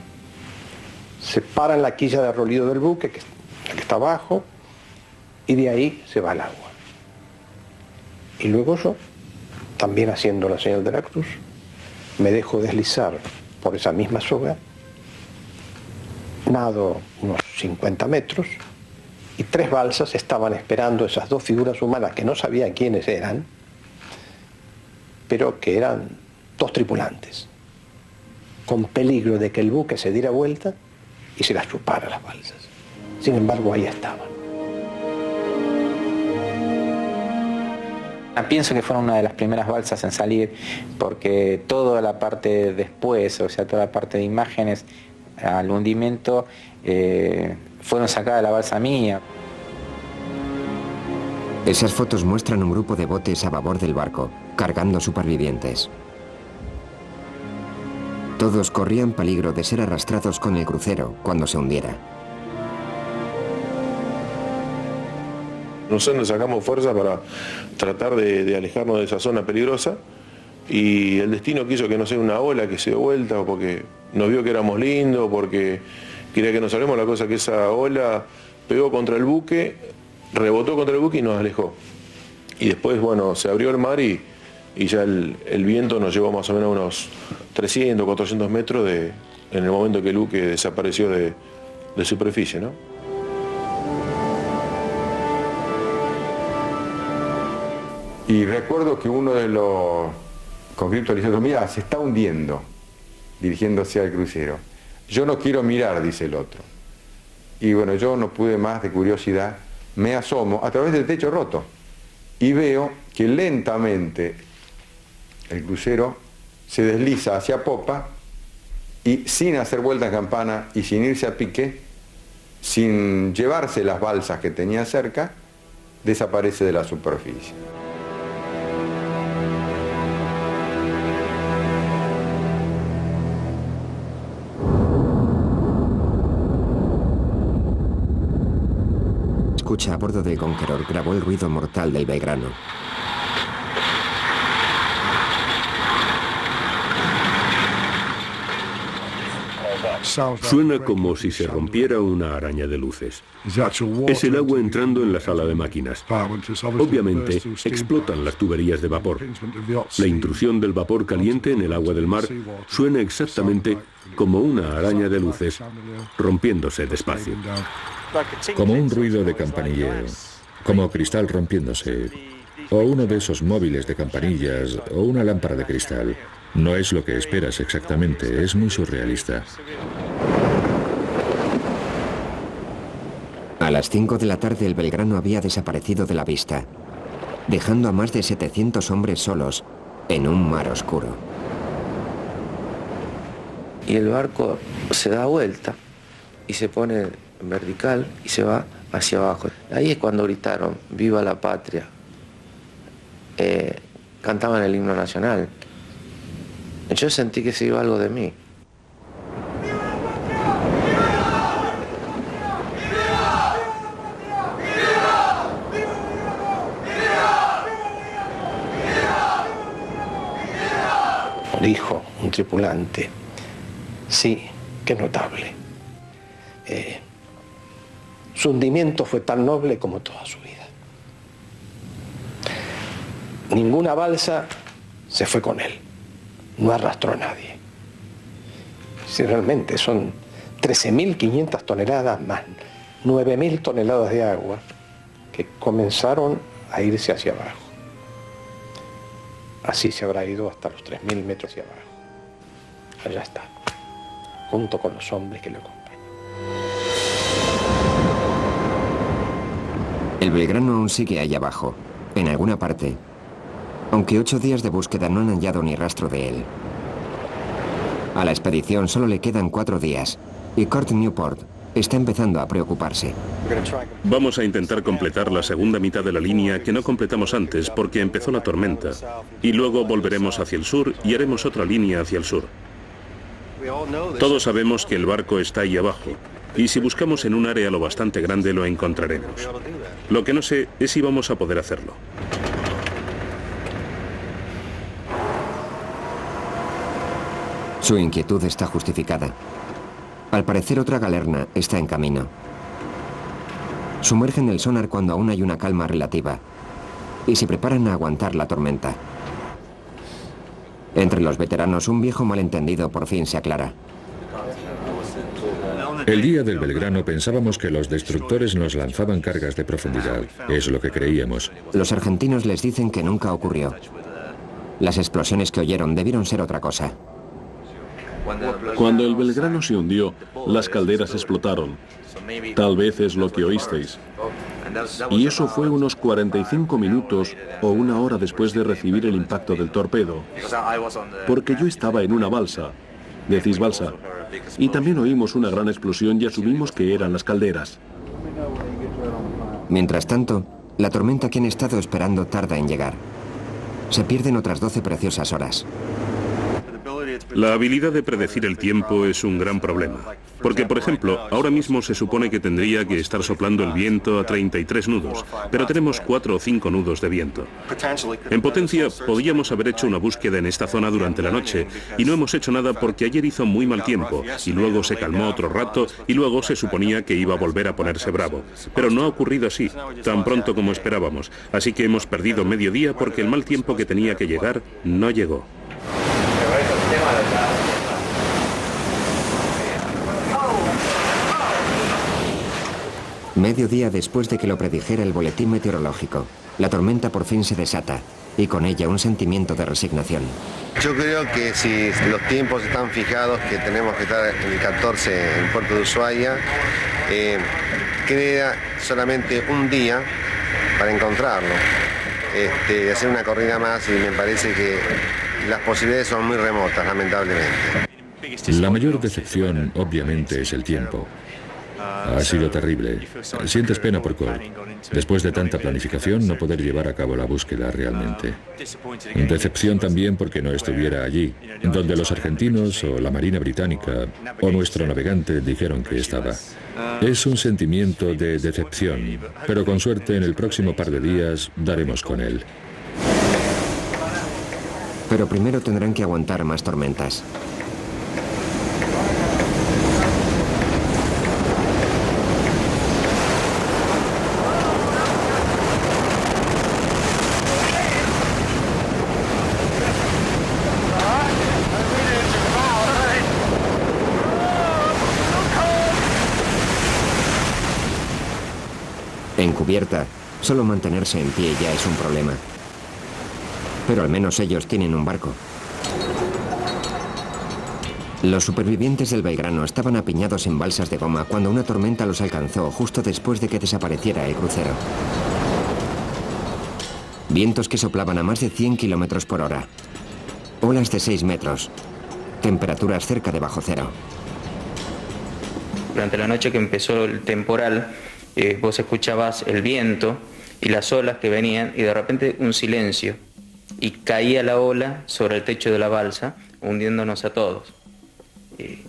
se para en la quilla de rolido del buque, que está abajo, y de ahí se va al agua. Y luego yo, también haciendo la señal de la cruz, me dejo deslizar por esa misma soga, nado unos 50 metros, y 3 balsas estaban esperando esas 2 figuras humanas que no sabía quiénes eran, pero que eran 2 tripulantes, con peligro de que el buque se diera vuelta y se las chupara las balsas. Sin embargo, ahí estaban. Pienso que fueron una de las primeras balsas en salir, porque toda la parte después, o sea, toda la parte de imágenes al hundimiento, fueron sacadas de la balsa mía. Esas fotos muestran un grupo de botes a babor del barco, cargando supervivientes. Todos corrían peligro de ser arrastrados con el crucero cuando se hundiera. Nosotros nos sacamos fuerza para tratar de alejarnos de esa zona peligrosa, y el destino quiso que no sea una ola que se dio vuelta, o porque nos vio que éramos lindos, o porque quería que nos salgamos. La cosa que esa ola pegó contra el buque, rebotó contra el buque y nos alejó. Y después, bueno, se abrió el mar y ya el viento nos llevó más o menos unos 300, 400 metros en el momento que el buque desapareció de superficie, ¿no? Y recuerdo que uno de los conscriptos le dijo: mira, se está hundiendo, dirigiéndose al crucero. Yo no quiero mirar, dice el otro. Y bueno, yo no pude más de curiosidad, me asomo a través del techo roto y veo que lentamente el crucero se desliza hacia popa y, sin hacer vuelta en campana y sin irse a pique, sin llevarse las balsas que tenía cerca, desaparece de la superficie. escucha a bordo del Conqueror grabó el ruido mortal del Belgrano. Suena como si se rompiera una araña de luces. Es el agua entrando en la sala de máquinas. Obviamente, explotan las tuberías de vapor. La intrusión del vapor caliente en el agua del mar suena exactamente como una araña de luces rompiéndose despacio. Como un ruido de campanilleo, como cristal rompiéndose, o uno de esos móviles de campanillas, o una lámpara de cristal. No es lo que esperas exactamente, es muy surrealista. A las 5 de la tarde el Belgrano había desaparecido de la vista, dejando a más de 700 hombres solos en un mar oscuro. Y el barco se da vuelta y se pone en vertical y se va hacia abajo. Ahí es cuando gritaron, ¡viva la patria! Cantaban el himno nacional. Yo sentí que se iba algo de mí. Dijo un tripulante, sí, qué notable. Su hundimiento fue tan noble como toda su vida. Ninguna balsa se fue con él. No arrastró a nadie. Si realmente son 13.500 toneladas más 9.000 toneladas de agua que comenzaron a irse hacia abajo. Así se habrá ido hasta los 3.000 metros hacia abajo. Allá está, junto con los hombres que lo acompañan. El Belgrano aún sigue ahí abajo, en alguna parte, aunque 8 días de búsqueda no han hallado ni rastro de él. A la expedición solo le quedan 4 días y Kurt Newport está empezando a preocuparse. Vamos a intentar completar la segunda mitad de la línea que no completamos antes porque empezó la tormenta. Y luego volveremos hacia el sur y haremos otra línea hacia el sur. Todos sabemos que el barco está ahí abajo. Y si buscamos en un área lo bastante grande lo encontraremos. Lo que no sé es si vamos a poder hacerlo. Su inquietud está justificada. Al parecer otra galerna está en camino. Sumergen el sonar cuando aún hay una calma relativa y se preparan a aguantar la tormenta. Entre los veteranos un viejo malentendido por fin se aclara. El día del Belgrano pensábamos que los destructores nos lanzaban cargas de profundidad. Es lo que creíamos. Los argentinos les dicen que nunca ocurrió. Las explosiones que oyeron debieron ser otra cosa. Cuando el Belgrano se hundió, las calderas explotaron. Tal vez es lo que oísteis. Y eso fue unos 45 minutos o 1 hora después de recibir el impacto del torpedo. Porque yo estaba en una balsa. Decís balsa. Y también oímos una gran explosión y asumimos que eran las calderas. Mientras tanto, la tormenta que han estado esperando tarda en llegar. Se pierden otras 12 preciosas horas. La habilidad de predecir el tiempo es un gran problema. Porque, por ejemplo, ahora mismo se supone que tendría que estar soplando el viento a 33 nudos, pero tenemos 4 o 5 nudos de viento. En potencia, podíamos haber hecho una búsqueda en esta zona durante la noche, y no hemos hecho nada porque ayer hizo muy mal tiempo, y luego se calmó otro rato, y luego se suponía que iba a volver a ponerse bravo. Pero no ha ocurrido así, tan pronto como esperábamos, así que hemos perdido medio día porque el mal tiempo que tenía que llegar no llegó. Medio día después de que lo predijera el boletín meteorológico, la tormenta por fin se desata y con ella un sentimiento de resignación. Yo creo que si los tiempos están fijados, que tenemos que estar el 14 en Puerto de Ushuaia, queda solamente un día para encontrarlo, hacer una corrida más y me parece que las posibilidades son muy remotas, lamentablemente. La mayor decepción, obviamente, es el tiempo. Ha sido terrible. Sientes pena por Cole. Después de tanta planificación, no poder llevar a cabo la búsqueda realmente. Decepción también porque no estuviera allí, donde los argentinos o la Marina Británica o nuestro navegante dijeron que estaba. Es un sentimiento de decepción, pero con suerte en el próximo par de días daremos con él. Pero primero tendrán que aguantar más tormentas. En cubierta, solo mantenerse en pie ya es un problema. Pero al menos ellos tienen un barco. Los supervivientes del Belgrano estaban apiñados en balsas de goma cuando una tormenta los alcanzó justo después de que desapareciera el crucero. Vientos que soplaban a más de 100 kilómetros por hora. Olas de 6 metros. Temperaturas cerca de bajo cero. Durante la noche que empezó el temporal, vos escuchabas el viento y las olas que venían y de repente un silencio. Y caía la ola sobre el techo de la balsa, hundiéndonos a todos. Y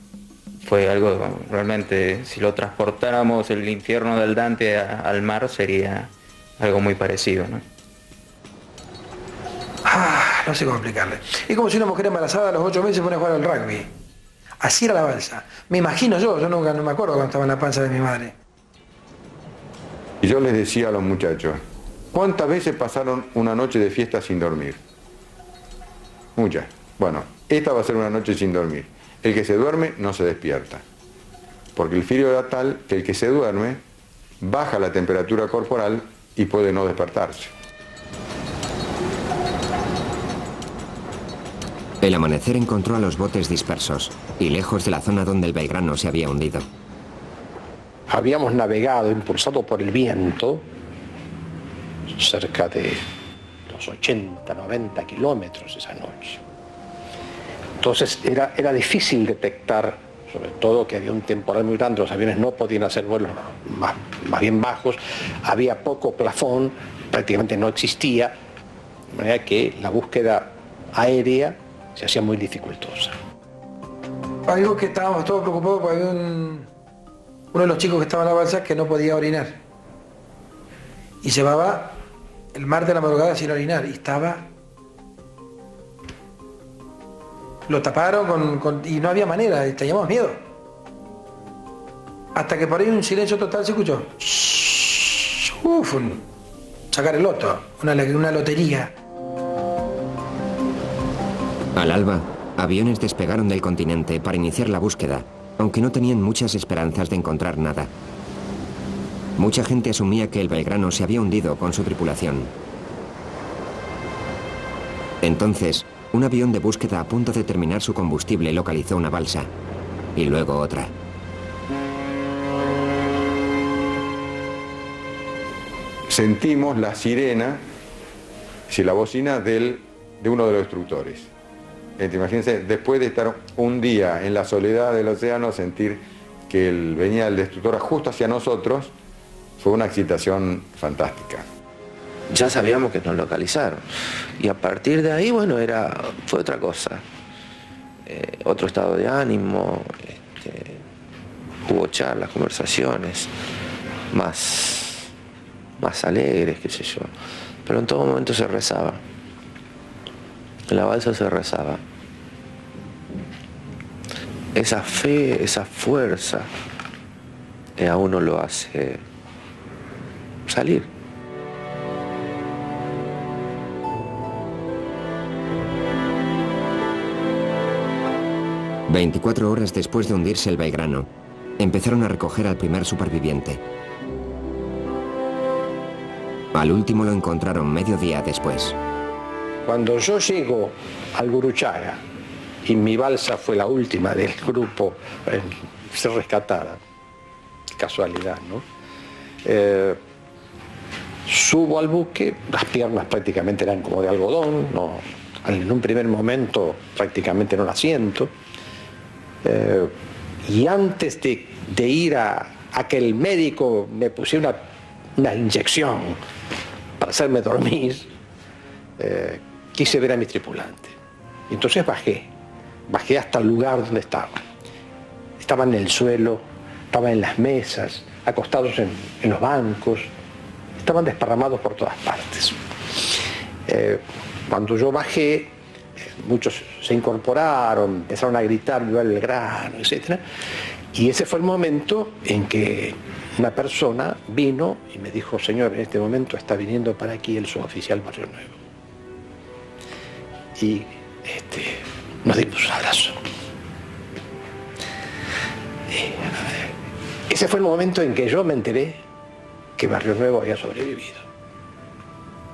fue algo realmente, si lo transportáramos el infierno del Dante al mar, sería algo muy parecido, ¿no? No sé cómo explicarle. Es como si una mujer embarazada a los 8 meses se pone a jugar al rugby. Así era la balsa. Me imagino yo nunca no me acuerdo cuando estaba en la panza de mi madre. Y yo les decía a los muchachos, ¿cuántas veces pasaron una noche de fiesta sin dormir? Muchas. Bueno, esta va a ser una noche sin dormir. El que se duerme no se despierta. Porque el frío era tal que el que se duerme baja la temperatura corporal y puede no despertarse. El amanecer encontró a los botes dispersos y lejos de la zona donde el Belgrano se había hundido. Habíamos navegado, impulsado por el viento, cerca de los 80, 90 kilómetros esa noche. Entonces era difícil detectar, sobre todo que había un temporal muy grande, los aviones no podían hacer vuelos más bien bajos, había poco plafón, prácticamente no existía, de manera que la búsqueda aérea se hacía muy dificultosa. Algo que estábamos todos preocupados porque había uno de los chicos que estaba en la balsa que no podía orinar. Y llevaba el martes de la madrugada sin orinar y estaba... Lo taparon y no había manera, y teníamos miedo. Hasta que por ahí un silencio total se escuchó. Sacar el loto, una lotería. Al alba, aviones despegaron del continente para iniciar la búsqueda, aunque no tenían muchas esperanzas de encontrar nada. Mucha gente asumía que el Belgrano se había hundido con su tripulación. Entonces, un avión de búsqueda a punto de terminar su combustible localizó una balsa, y luego otra. Sentimos la sirena, la bocina de uno de los destructores. Imagínense, después de estar un día en la soledad del océano, sentir que venía el destructor justo hacia nosotros, fue una excitación fantástica. Ya sabíamos que nos localizaron. Y a partir de ahí, bueno, fue otra cosa. Otro estado de ánimo, hubo charlas, conversaciones, más alegres, qué sé yo. Pero en todo momento se rezaba. En la balsa se rezaba. Esa fe, esa fuerza, a uno lo hace salir. ...24 horas después de hundirse el Belgrano... empezaron a recoger al primer superviviente. Al último lo encontraron medio día después. Cuando yo llego al Gurruchaga, y mi balsa fue la última del grupo en ser rescatada, casualidad, ¿no? Subo al buque, las piernas prácticamente eran como de algodón, en un primer momento prácticamente no las siento. Y antes de ir a a que el médico me pusiera una inyección para hacerme dormir, quise ver a mi tripulante. Y entonces bajé hasta el lugar donde estaba. Estaban en el suelo, estaban en las mesas, acostados en los bancos, estaban desparramados por todas partes. Cuando yo bajé, muchos se incorporaron, empezaron a gritar "Viva Belgrano", etc. Y ese fue el momento en que una persona vino y me dijo: señor, en este momento está viniendo para aquí el suboficial Barrio Nuevo. Y nos dimos un abrazo. Ese fue el momento en que yo me enteré que Barrio Nuevo había sobrevivido.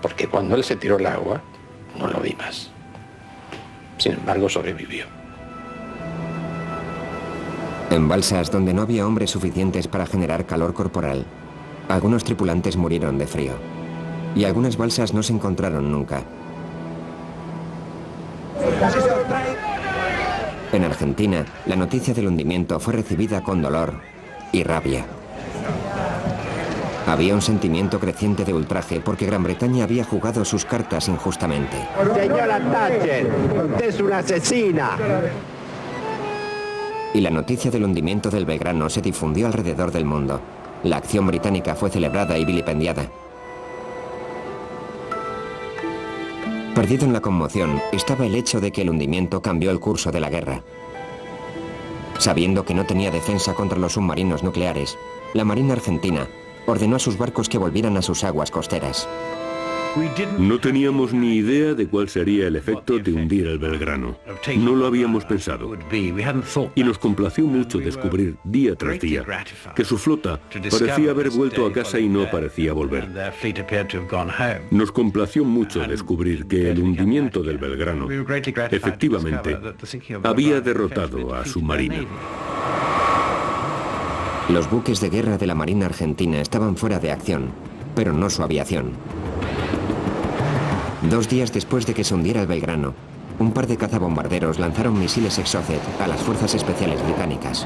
Porque cuando él se tiró al agua, no lo vi más. Sin embargo, sobrevivió. En balsas donde no había hombres suficientes para generar calor corporal, algunos tripulantes murieron de frío. Y algunas balsas no se encontraron nunca. En Argentina, la noticia del hundimiento fue recibida con dolor y rabia. Había un sentimiento creciente de ultraje porque Gran Bretaña había jugado sus cartas injustamente. Señora Thatcher, usted es una asesina. Y la noticia del hundimiento del Belgrano se difundió alrededor del mundo. La acción británica fue celebrada y vilipendiada. Perdido en la conmoción estaba el hecho de que el hundimiento cambió el curso de la guerra. Sabiendo que no tenía defensa contra los submarinos nucleares, la Marina Argentina ordenó a sus barcos que volvieran a sus aguas costeras. No teníamos ni idea de cuál sería el efecto de hundir el Belgrano. No lo habíamos pensado. Y nos complació mucho descubrir día tras día que su flota parecía haber vuelto a casa y no parecía volver. Nos complació mucho descubrir que el hundimiento del Belgrano efectivamente había derrotado a su marina. Los buques de guerra de la Marina Argentina estaban fuera de acción, pero no su aviación. 2 días después de que se hundiera el Belgrano, un par de cazabombarderos lanzaron misiles Exocet a las fuerzas especiales británicas.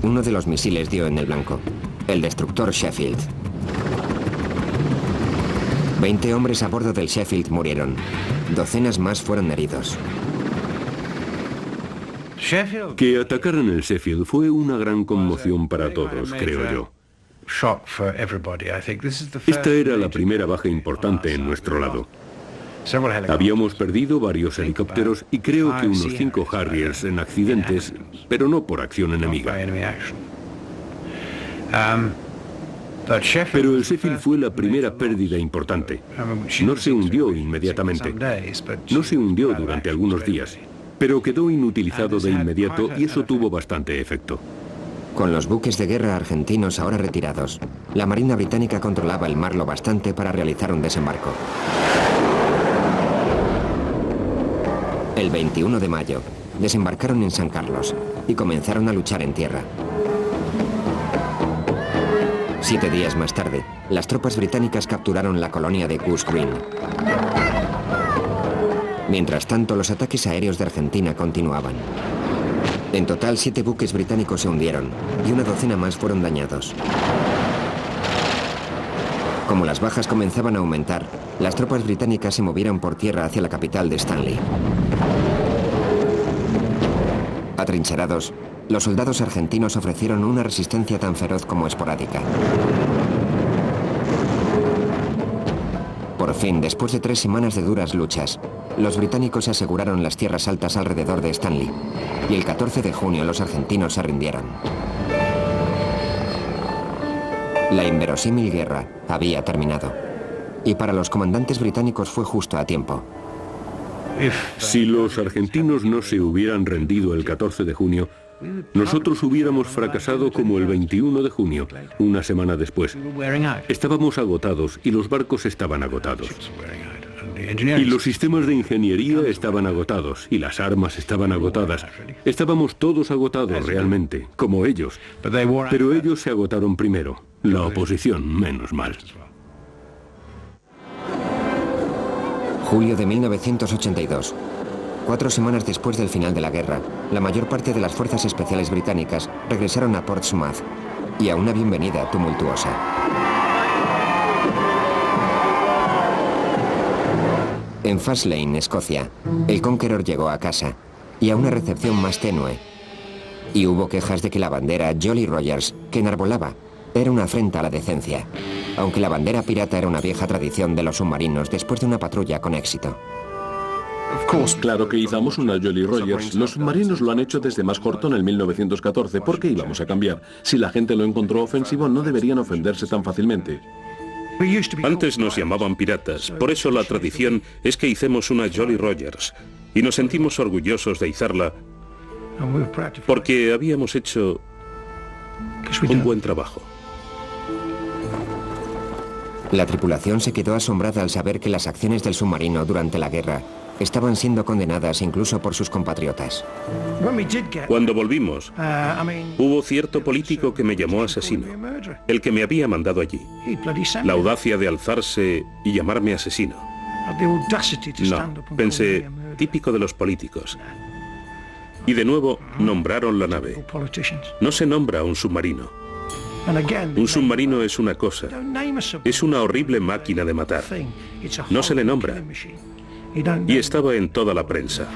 Uno de los misiles dio en el blanco, el destructor Sheffield. 20 hombres a bordo del Sheffield murieron. Docenas más fueron heridos. Que atacaran el Sheffield fue una gran conmoción para todos, creo yo. Esta era la primera baja importante en nuestro lado. Habíamos perdido varios helicópteros y creo que unos 5 Harriers en accidentes, pero no por acción enemiga. Pero el Sheffield fue la primera pérdida importante. No se hundió inmediatamente. No se hundió durante algunos días, pero quedó inutilizado de inmediato y eso tuvo bastante efecto. Con los buques de guerra argentinos ahora retirados, la Marina británica controlaba el mar lo bastante para realizar un desembarco. El 21 de mayo, desembarcaron en San Carlos y comenzaron a luchar en tierra. 7 días más tarde, las tropas británicas capturaron la colonia de Goose Green. Mientras tanto, los ataques aéreos de Argentina continuaban. En total, 7 buques británicos se hundieron y una docena más fueron dañados. Como las bajas comenzaban a aumentar, las tropas británicas se movieron por tierra hacia la capital de Stanley. Atrincherados, los soldados argentinos ofrecieron una resistencia tan feroz como esporádica. Por fin, después de 3 semanas de duras luchas, los británicos aseguraron las tierras altas alrededor de Stanley, y el 14 de junio los argentinos se rindieron. La inverosímil guerra había terminado, y para los comandantes británicos fue justo a tiempo. Si los argentinos no se hubieran rendido el 14 de junio, nosotros hubiéramos fracasado como el 21 de junio, una semana después. Estábamos agotados y los barcos estaban agotados. Y los sistemas de ingeniería estaban agotados y las armas estaban agotadas. Estábamos todos agotados realmente, como ellos. Pero ellos se agotaron primero. La oposición, menos mal. Julio de 1982. 4 semanas después del final de la guerra, la mayor parte de las fuerzas especiales británicas regresaron a Portsmouth y a una bienvenida tumultuosa. En Faslane, Escocia, el Conqueror llegó a casa y a una recepción más tenue. Y hubo quejas de que la bandera Jolly Rogers, que enarbolaba, era una afrenta a la decencia, aunque la bandera pirata era una vieja tradición de los submarinos después de una patrulla con éxito. Claro que izamos una Jolly Rogers. Los submarinos lo han hecho desde más corto en el 1914. ¿Por qué íbamos a cambiar? Si la gente lo encontró ofensivo, no deberían ofenderse tan fácilmente. Antes nos llamaban piratas, por eso la tradición es que hicemos una Jolly Rogers y nos sentimos orgullosos de izarla porque habíamos hecho un buen trabajo. La tripulación se quedó asombrada al saber que las acciones del submarino durante la guerra estaban siendo condenadas incluso por sus compatriotas. Cuando volvimos, hubo cierto político que me llamó asesino, el que me había mandado allí. La audacia de alzarse y llamarme asesino. No, pensé, típico de los políticos. Y de nuevo nombraron la nave. No se nombra un submarino. Un submarino es una cosa, es una horrible máquina de matar. No se le nombra. Y estaba en toda la prensa.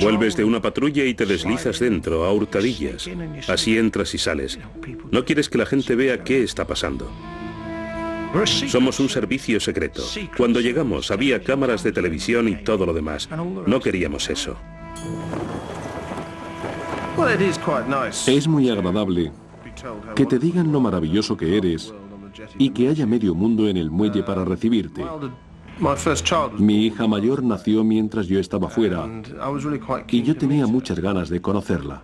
Vuelves de una patrulla y te deslizas dentro, a hurtadillas. Así entras y sales. No quieres que la gente vea qué está pasando. Somos un servicio secreto. Cuando llegamos había cámaras de televisión y todo lo demás. No queríamos eso. Es muy agradable que te digan lo maravilloso que eres y que haya medio mundo en el muelle para recibirte. Mi hija mayor nació mientras yo estaba fuera y yo tenía muchas ganas de conocerla.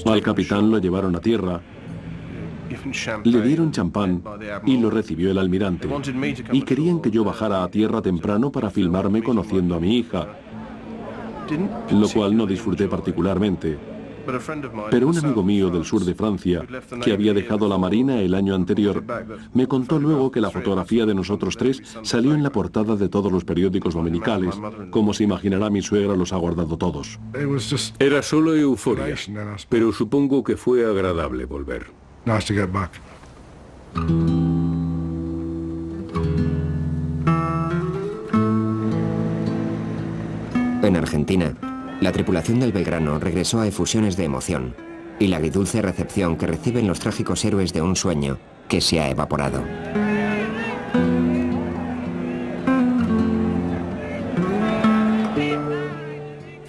Al capitán lo llevaron a tierra, le dieron champán y lo recibió el almirante. Y querían que yo bajara a tierra temprano para filmarme conociendo a mi hija, lo cual no disfruté particularmente. Pero un amigo mío del sur de Francia, que había dejado la marina el año anterior, me contó luego que la fotografía de nosotros tres salió en la portada de todos los periódicos dominicales. Como se imaginará, mi suegra los ha guardado todos. Era solo euforia, pero supongo que fue agradable volver. En Argentina, la tripulación del Belgrano regresó a efusiones de emoción y la agridulce recepción que reciben los trágicos héroes de un sueño que se ha evaporado.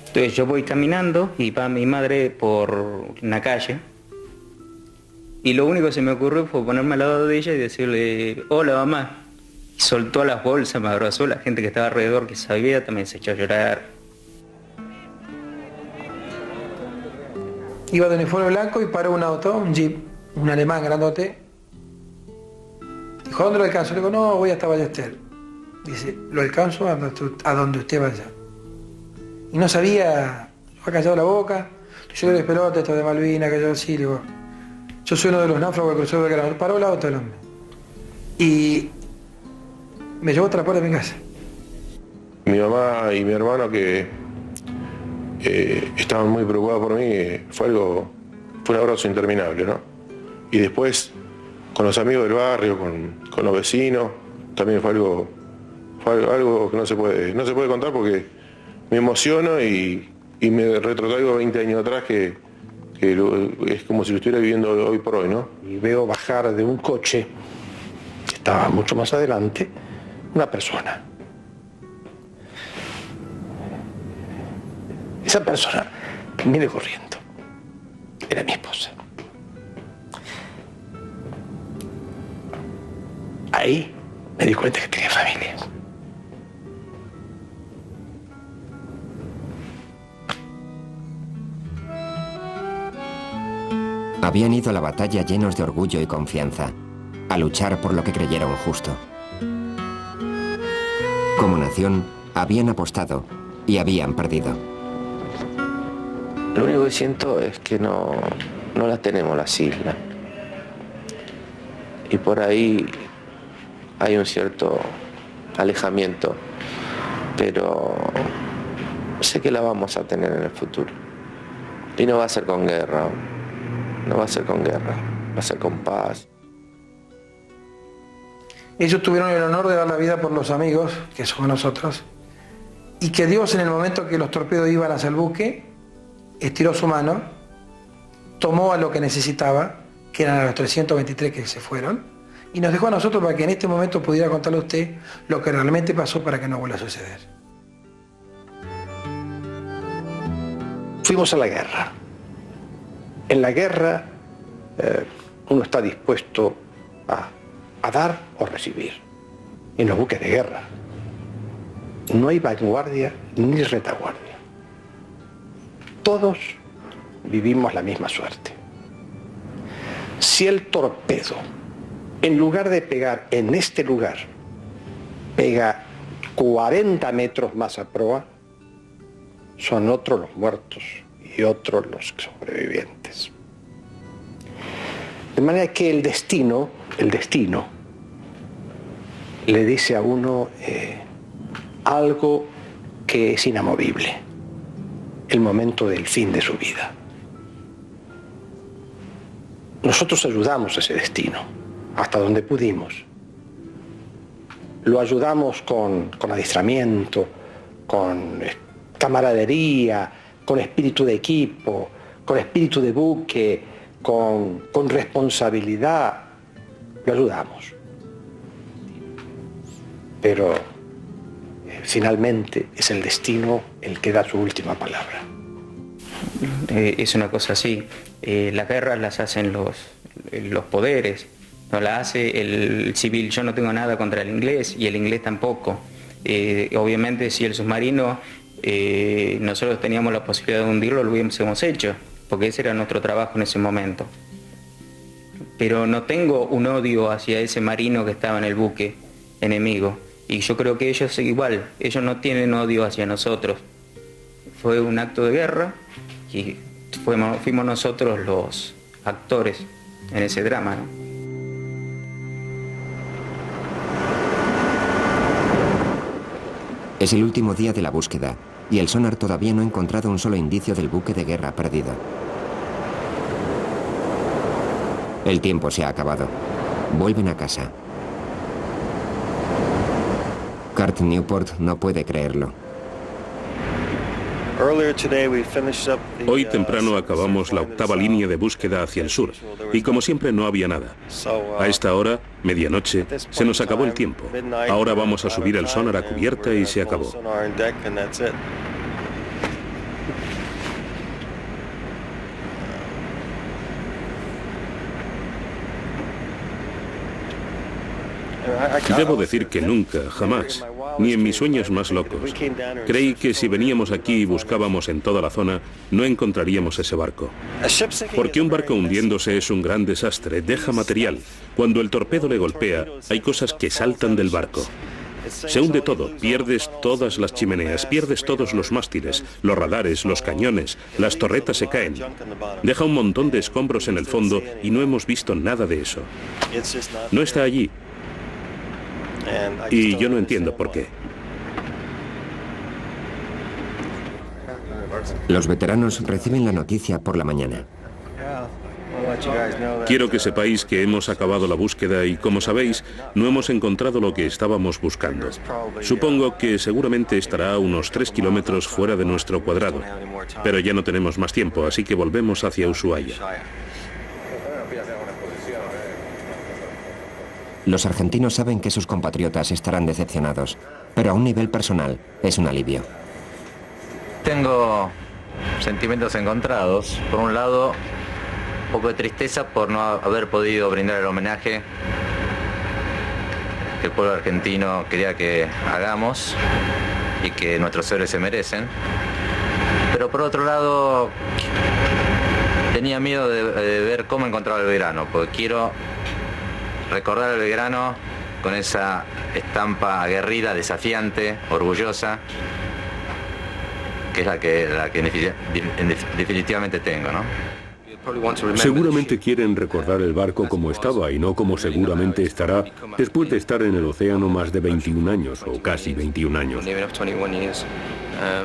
Entonces yo voy caminando y va mi madre por una calle y lo único que se me ocurrió fue ponerme al lado de ella y decirle, hola mamá. Y soltó las bolsas, me abrazó, la gente que estaba alrededor que sabía también se echó a llorar. Iba de uniforme blanco y paró un auto, un jeep, un alemán grandote. Dijo, ¿dónde lo alcanzo? Le digo, no, voy hasta Ballester. Dice, lo alcanzo a donde usted vaya. Y no sabía, ha callado la boca. Yo les pelote, esto de Malvinas, que yo sí, le digo, yo soy uno de los náufragos que cruzó el Belgrano. Paró el auto el hombre. Y me llevó a otra puerta de mi casa. Mi mamá y mi hermano que estaban muy preocupados por mí, fue un abrazo interminable, ¿no? Y después, con los amigos del barrio, con los vecinos, también fue algo que no se puede contar porque me emociono y me retrotraigo 20 años atrás que es como si lo estuviera viviendo hoy por hoy, ¿no? Y veo bajar de un coche, que estaba mucho más adelante, una persona. Esa persona viene corriendo. Era mi esposa. Ahí me di cuenta que tenía familia. Habían ido a la batalla llenos de orgullo y confianza, a luchar por lo que creyeron justo. Como nación, habían apostado y habían perdido. Lo único que siento es que no las tenemos las islas. Y por ahí hay un cierto alejamiento, pero sé que la vamos a tener en el futuro. Y no va a ser con guerra, no va a ser con guerra, va a ser con paz. Ellos tuvieron el honor de dar la vida por los amigos, que somos nosotros, y que Dios, en el momento que los torpedos iban hacia el buque, estiró su mano, tomó a lo que necesitaba, que eran a los 323 que se fueron, y nos dejó a nosotros para que en este momento pudiera contarle a usted lo que realmente pasó para que no vuelva a suceder. Fuimos a la guerra. En la guerra uno está dispuesto a dar o recibir. En los buques de guerra no hay vanguardia ni retaguardia. Todos vivimos la misma suerte. Si el torpedo, en lugar de pegar en este lugar, pega 40 metros más a proa, son otros los muertos y otros los sobrevivientes. De manera que el destino le dice a uno algo que es inamovible, el momento del fin de su vida. Nosotros ayudamos a ese destino, hasta donde pudimos. Lo ayudamos con adiestramiento, con camaradería, con espíritu de equipo, con espíritu de buque, con responsabilidad. Lo ayudamos. Pero finalmente es el destino el que da su última palabra. Es una cosa así. Las guerras las hacen los poderes, no la hace el civil. Yo no tengo nada contra el inglés y el inglés tampoco. Obviamente si el submarino nosotros teníamos la posibilidad de hundirlo, lo hubiésemos hecho, porque ese era nuestro trabajo en ese momento. Pero no tengo un odio hacia ese marino que estaba en el buque enemigo. Y yo creo que ellos igual, ellos no tienen odio hacia nosotros. Fue un acto de guerra y fuimos nosotros los actores en ese drama, ¿no? Es el último día de la búsqueda y el sonar todavía no ha encontrado un solo indicio del buque de guerra perdido. El tiempo se ha acabado. Vuelven a casa. Kurt Newport no puede creerlo. Hoy temprano acabamos la 8ª línea de búsqueda hacia el sur y como siempre no había nada. A esta hora, medianoche, se nos acabó el tiempo. Ahora vamos a subir el sonar a cubierta y se acabó. Debo decir que nunca, jamás, ni en mis sueños más locos, creí que si veníamos aquí y buscábamos en toda la zona, no encontraríamos ese barco. Porque un barco hundiéndose es un gran desastre, deja material. Cuando el torpedo le golpea, hay cosas que saltan del barco. Se hunde todo, pierdes todas las chimeneas, pierdes todos los mástiles, los radares, los cañones, las torretas se caen. Deja un montón de escombros en el fondo y no hemos visto nada de eso. No está allí. Y yo no entiendo por qué. Los veteranos reciben la noticia por la mañana. Quiero que sepáis que hemos acabado la búsqueda y, como sabéis, no hemos encontrado lo que estábamos buscando. Supongo que seguramente estará a unos 3 kilómetros fuera de nuestro cuadrado. Pero ya no tenemos más tiempo, así que volvemos hacia Ushuaia. Los argentinos saben que sus compatriotas estarán decepcionados, pero a un nivel personal es un alivio. Tengo sentimientos encontrados. Por un lado, un poco de tristeza por no haber podido brindar el homenaje que el pueblo argentino quería que hagamos y que nuestros héroes se merecen. Pero por otro lado, tenía miedo de ver cómo encontraba el Belgrano, porque quiero recordar al Belgrano con esa estampa aguerrida, desafiante, orgullosa, que es la que definitivamente tengo, ¿no? Seguramente quieren recordar el barco como estaba y no como seguramente estará después de estar en el océano más de 21 años o casi 21 años.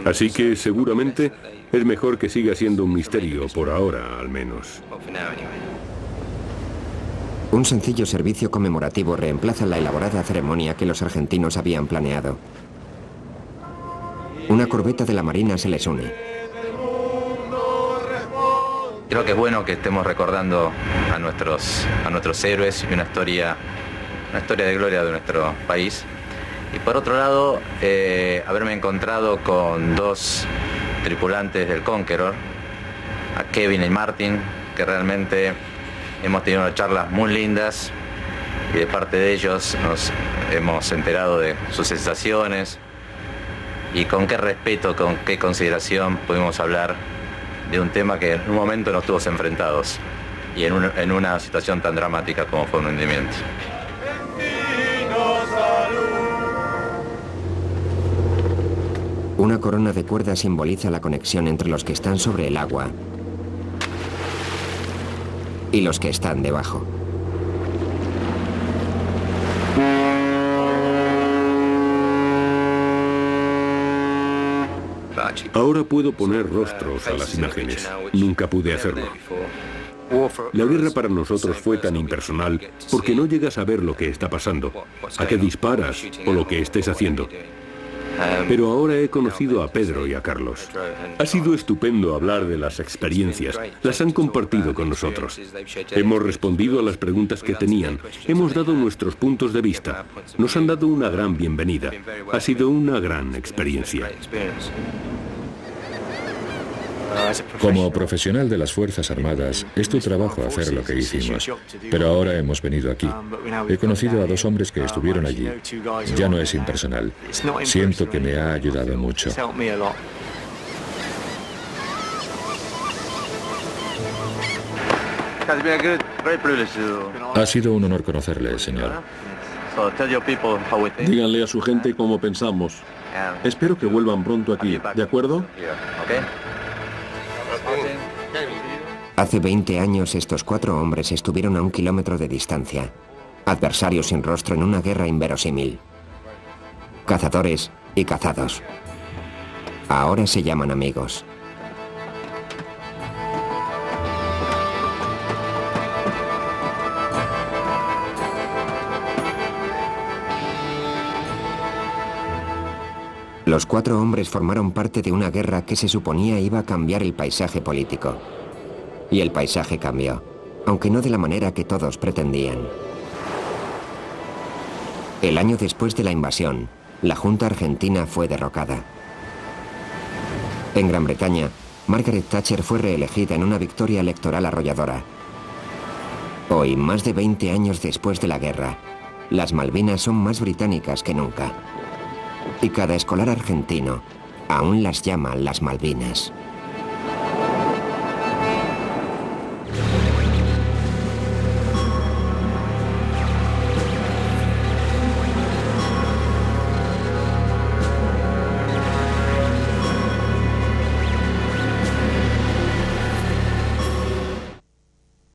Así que seguramente es mejor que siga siendo un misterio, por ahora al menos. Un sencillo servicio conmemorativo reemplaza la elaborada ceremonia que los argentinos habían planeado. Una corbeta de la Marina se les une. Creo que es bueno que estemos recordando a nuestros héroes y una historia de gloria de nuestro país. Y por otro lado, haberme encontrado con dos tripulantes del Conqueror, a Kevin y Martin, que realmente hemos tenido unas charlas muy lindas y de parte de ellos nos hemos enterado de sus sensaciones y con qué respeto, con qué consideración pudimos hablar de un tema que en un momento nos tuvo enfrentados y en una situación tan dramática como fue un hundimiento. Una corona de cuerda simboliza la conexión entre los que están sobre el agua y los que están debajo. Ahora puedo poner rostros a las imágenes. Nunca pude hacerlo. La guerra para nosotros fue tan impersonal porque no llegas a ver lo que está pasando, a qué disparas o lo que estés haciendo. Pero ahora he conocido a Pedro y a Carlos. Ha sido estupendo hablar de las experiencias. Las han compartido con nosotros. Hemos respondido a las preguntas que tenían. Hemos dado nuestros puntos de vista. Nos han dado una gran bienvenida. Ha sido una gran experiencia. Como profesional de las Fuerzas Armadas, es tu trabajo hacer lo que hicimos. Pero ahora hemos venido aquí. He conocido a dos hombres que estuvieron allí. Ya no es impersonal. Siento que me ha ayudado mucho. Ha sido un honor conocerle, señor. Díganle a su gente cómo pensamos. Espero que vuelvan pronto aquí, ¿de acuerdo? Hace 20 años estos 4 hombres estuvieron a 1 kilómetro de distancia, adversarios sin rostro en una guerra inverosímil. Cazadores y cazados. Ahora se llaman amigos. Los 4 hombres formaron parte de una guerra que se suponía iba a cambiar el paisaje político. Y el paisaje cambió, aunque no de la manera que todos pretendían. El año después de la invasión, la Junta Argentina fue derrocada. En Gran Bretaña, Margaret Thatcher fue reelegida en una victoria electoral arrolladora. Hoy, más de 20 años después de la guerra, las Malvinas son más británicas que nunca. Y cada escolar argentino aún las llama las Malvinas.